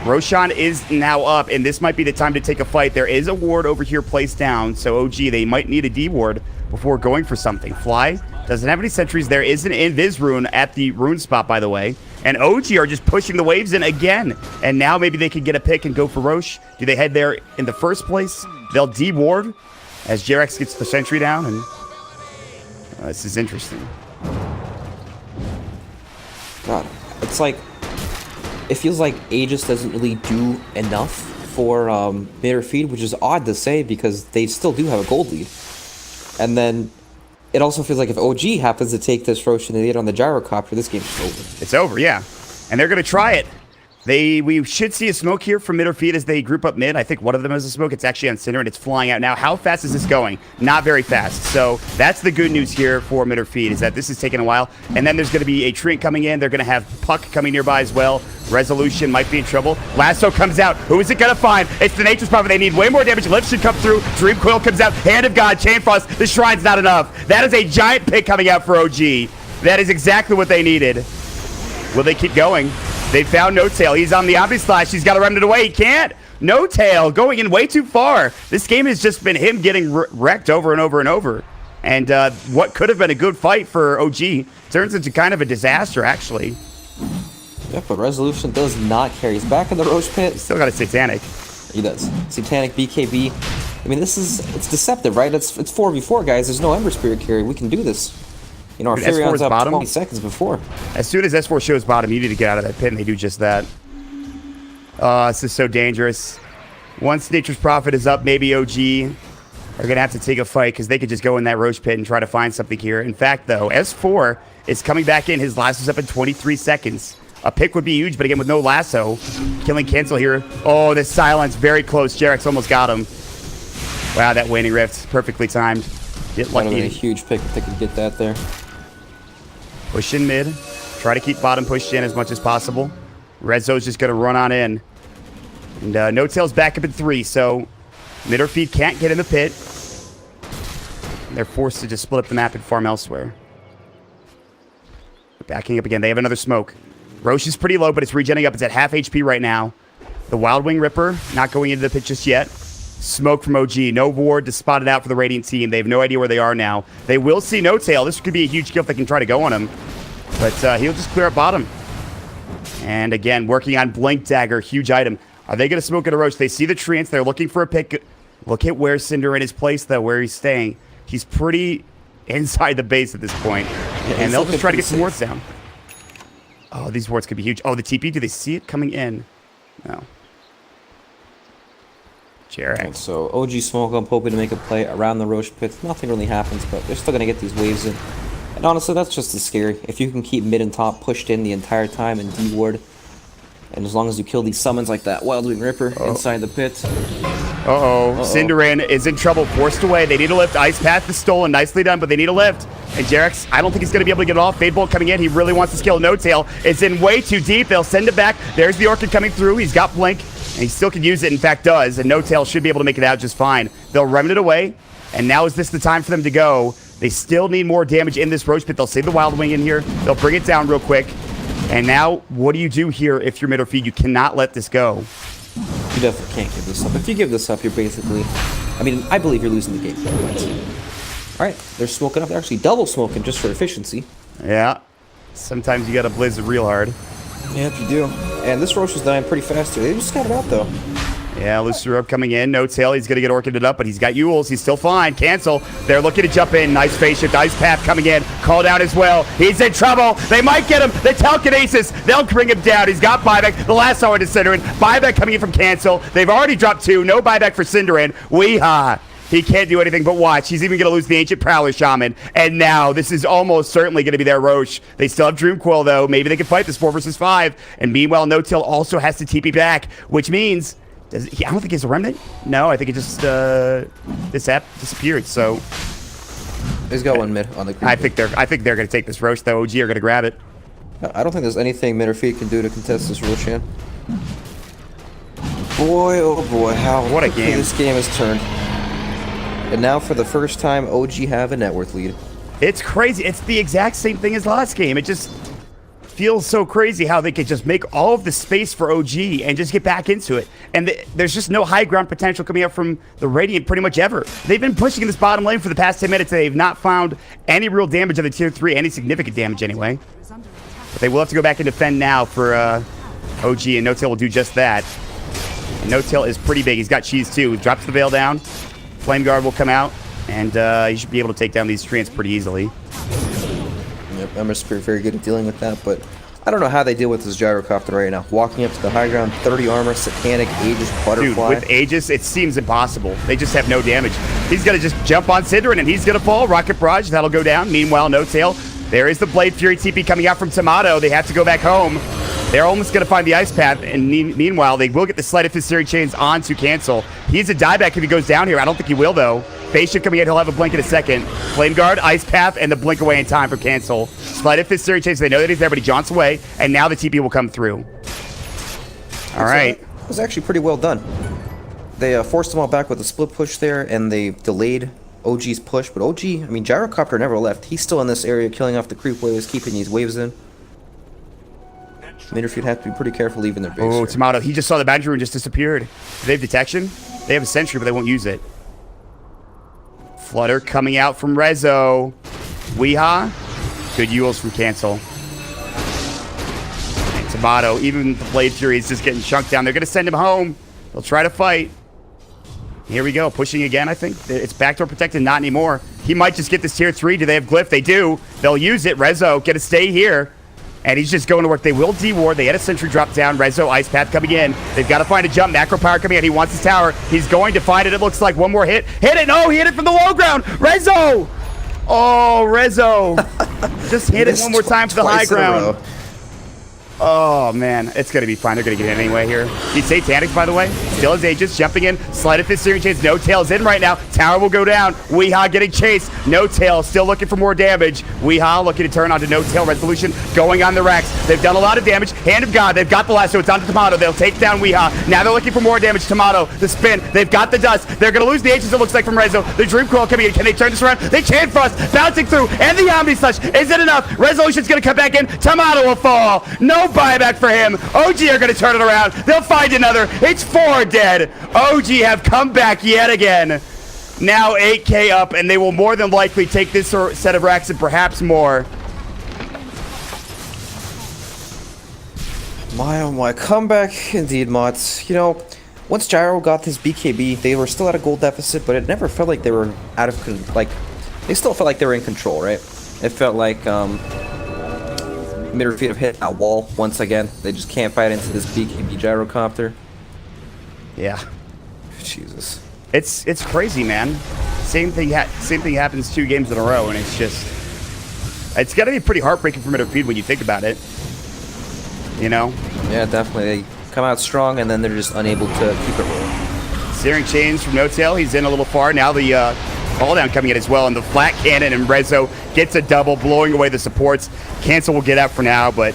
Roshan is now up, and this might be the time to take a fight. There is a ward over here placed down, so OG, they might need a D ward before going for something. Fly doesn't have any sentries. There is an invis rune at the rune spot, by the way. And OG are just pushing the waves in again. And now maybe they could get a pick and go for Roche. Do they head there in the first place? They'll D-ward as Jerax gets the sentry down. And this is interesting. God, it's like, it feels like Aegis doesn't really do enough for mid or feed, which is odd to say because they still do have a gold lead. And then it also feels like if OG happens to take this Roche and they get on the Gyrocopter, this game's over. It's over, yeah. And they're going to try it. We should see a smoke here from mid or feed as they group up mid. I think one of them has a smoke. It's actually on Cinder, and it's flying out now. How fast is this going? Not very fast. So that's the good news here for mid or feed, is that this is taking a while. And then there's going to be a Treant coming in. They're going to have Puck coming nearby as well. Resolution might be in trouble. Lasso comes out. Who is it going to find? It's the Nature's Prophet. They need way more damage. Lift should come through. Dream Coil comes out. Hand of God. Chain Frost. The Shrine's not enough. That is a giant pick coming out for OG. That is exactly what they needed. Will they keep going? They found No-Tail. He's on the Omni Slash. He's got to run it away. He can't. No-Tail going in way too far. This game has just been him getting wrecked over and over and over. And what could have been a good fight for OG turns into kind of a disaster, actually. Yeah, but Resolution does not carry. He's back in the Roche pit. He's still got a Satanic. He does. Satanic, BKB. I mean, it's deceptive, right? It's 4v4, guys. There's no Ember Spirit carry. We can do this. You know, our Furion's up bottom 20 seconds before. As soon as S4 shows bottom, you need to get out of that pit, and they do just that. This is so dangerous. Once Nature's Prophet is up, maybe OG are going to have to take a fight, because they could just go in that Roche pit and try to find something here. In fact, though, S4 is coming back in. His lasso's up in 23 seconds. A pick would be huge, but again, with no lasso, killing cancel here. Oh, this silence, very close. Jerax almost got him. Wow, that waning rift, perfectly timed. Get lucky. That would have been a huge pick if they could get that there. Push in mid. Try to keep bottom pushed in as much as possible. Rezo's just going to run on in. And No Tail's back up in 3, so mid or feed can't get in the pit. They're forced to just split up the map and farm elsewhere. Backing up again. They have another smoke. Roche is pretty low, but it's regenning up. It's at half HP right now. The Wild Wing Ripper not going into the pit just yet. Smoke from OG. No ward to spot it out for the Radiant team. They have no idea where they are now. They will see No Tail. This could be a huge kill if they can try to go on him. But he'll just clear up bottom. And again, working on Blink Dagger. Huge item. Are they going to smoke at a Roche? They see the treants. They're looking for a pick. Look at where Cinder in his place, though, where he's staying. He's pretty inside the base at this point. Yeah, and they'll just try to get some wards down. Oh, these wards could be huge. Oh, the TP. Do they see it coming in? No. Jarek. So OG smoke up, hoping to make a play around the Roche pit. Nothing really happens, but they're still going to get these waves in. And honestly, that's just as scary. If you can keep mid and top pushed in the entire time and D-ward, and as long as you kill these summons like that Wild Wing Ripper inside the pit. Cinderin is in trouble, forced away. They need a lift. Ice Path is stolen. Nicely done, but they need a lift. And Jarek's, I don't think he's going to be able to get it off. Fade Bolt coming in. He really wants to kill No Tail. It's in way too deep. They'll send it back. There's the Orchid coming through. He's got Blink, and he still can use it. In fact, does. And No Tail should be able to make it out just fine. They'll remnant it away. And now is this the time for them to go? They still need more damage in this Roach pit. They'll save the Wild Wing in here. They'll bring it down real quick. And now, what do you do here if you're mid or feed? You cannot let this go. You definitely can't give this up. If you give this up, you're basically... I mean, I believe you're losing the game. Alright, they're smoking up. They're actually double smoking just for efficiency. Yeah. Sometimes you gotta blizz it real hard. Yep, you do. And this Roche is dying pretty fast here. They just got it out, though. Yeah, Lucerop coming in. No Tail. He's going to get Orchided up, but he's got Yules. He's still fine. Cancel. They're looking to jump in. Nice phase shift. Ice Path coming in. Called out as well. He's in trouble. They might get him. The telekinesis. They'll bring him down. He's got buyback. The last hour to Cinderin. Buyback coming in from Cancel. They've already dropped 2. No buyback for Cinderin. Weehaw. He can't do anything but watch. He's even going to lose the Ancient Prowler Shaman. And now, this is almost certainly going to be their Roche. They still have Dream Coil, though. Maybe they can fight this 4 versus 5. And meanwhile, No Tail also has to TP back, which means... I don't think he's a remnant. No, I think it just this app disappeared. So he's got one mid on the creep. I think they're going to take this Roche. Though OG are going to grab it. I don't think there's anything mid or feed can do to contest this Roshan. Boy, oh boy, how what a game this game has turned. And now, for the first time, OG have a net worth lead. It's crazy. It's the exact same thing as last game. It just feels so crazy how they could just make all of the space for OG and just get back into it. And there's just no high ground potential coming up from the Radiant pretty much ever. They've been pushing in this bottom lane for the past 10 minutes. They've not found any real damage on the tier 3, any significant damage anyway. But they will have to go back and defend now for OG, and No Tail will do just that. And No Tail is pretty big. He's got cheese too. He drops the Veil down. Flame Guard will come out, and he should be able to take down these treants pretty easily. Yep, Ember Spirit very good at dealing with that, but I don't know how they deal with this Gyrocopter right now. Walking up to the high ground, 30 armor, Satanic, Aegis, Butterfly. Dude, with Aegis, it seems impossible. They just have no damage. He's going to just jump on Cinderin, and he's going to fall. Rocket Barrage, that'll go down. Meanwhile, No Tail. There is the Blade Fury TP coming out from Tomato. They have to go back home. They're almost going to find the Ice Path, and meanwhile, they will get the Sleight of Fist Series Chains on to Cancel. He's a dieback if he goes down here. I don't think he will, though. Phase Shift coming in, he'll have a blink in a second. Flame Guard, Ice Path, and the blink away in time for Cancel. Sleight of Fist Series Chains, they know that he's there, but he jaunts away, and now the TP will come through. All right. It was actually pretty well done. They forced them all back with a split push there, and they delayed OG's push, but OG, I mean, Gyrocopter never left. He's still in this area, killing off the creep waves, keeping these waves in. Midfield have to be pretty careful leaving their base. Oh, Tomato, he just saw the boundary rune just disappeared. Do they have detection? They have a sentry, but they won't use it. Flutter coming out from Rezo. Weehaw. Good Yules from Cancel. And Tomato, even the Blade Fury is just getting chunked down. They're going to send him home. They'll try to fight. Here we go. Pushing again, I think. It's backdoor protected. Not anymore. He might just get this tier 3. Do they have Glyph? They do. They'll use it. Rezo, going to stay here. And he's just going to work. They will D-ward. They had a sentry drop down. Rezo, Ice Path coming in. They've got to find a jump. Macro Power coming in. He wants his tower. He's going to find it. It looks like one more hit. Hit it. No, he hit it from the low ground. Rezo! Oh, Rezo. Just hit it one more time for the high ground. Oh, man. It's going to be fine. They're going to get in anyway here. He's Satanic, by the way. Still has Aegis. Jumping in. Slide at this searing chance. No Tail's in right now. Tower will go down. Weehaw getting chased. No Tail. Still looking for more damage. Weehaw looking to turn onto No Tail. Resolution going on the Rex. They've done a lot of damage. Hand of God. They've got the lasso. It's onto Tomato. They'll take down Weehaw. Now they're looking for more damage. Tomato. The spin. They've got the dust. They're going to lose the Aegis, it looks like, from Rezo. The Dream Coil coming in. Can they turn this around? They can Frost. Bouncing through. And the Omni Slash. Is it enough? Resolution's going to come back in. Tomato will fall. No buyback for him. OG are going to turn it around. They'll find another. It's 4 dead. OG have come back yet again. Now 8K up, and they will more than likely take this set of racks and perhaps more. My oh my, comeback indeed, mods. You know, once Gyro got his BKB, they were still at a gold deficit, but it never felt like they were out of, like, they still felt like they were in control, right? It felt like, Midfield have hit that wall once again. They just can't fight into this BKB gyrocopter. Yeah. Jesus. It's crazy, man. Same thing happens 2 games in a row, and it's got to be pretty heartbreaking for Midfield when you think about it. You know? Yeah, definitely. They come out strong, and then they're just unable to keep it rolling. Searing Chains from No Tail. He's in a little far. Now the call down coming in as well, and the flat cannon, and Rezo gets a double, blowing away the supports. Cancel will get out for now, but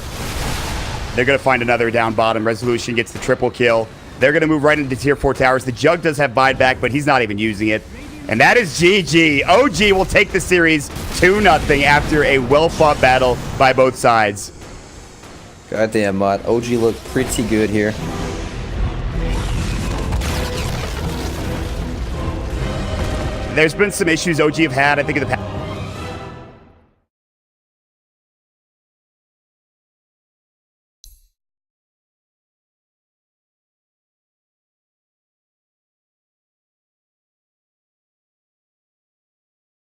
they're going to find another down bottom. Resolution gets the triple kill. They're going to move right into tier 4 towers. The Jug does have buyback, but he's not even using it. And that is GG. OG will take the series 2-0 after a well-fought battle by both sides. Goddamn, mod. OG looked pretty good here. There's been some issues OG have had, I think, in the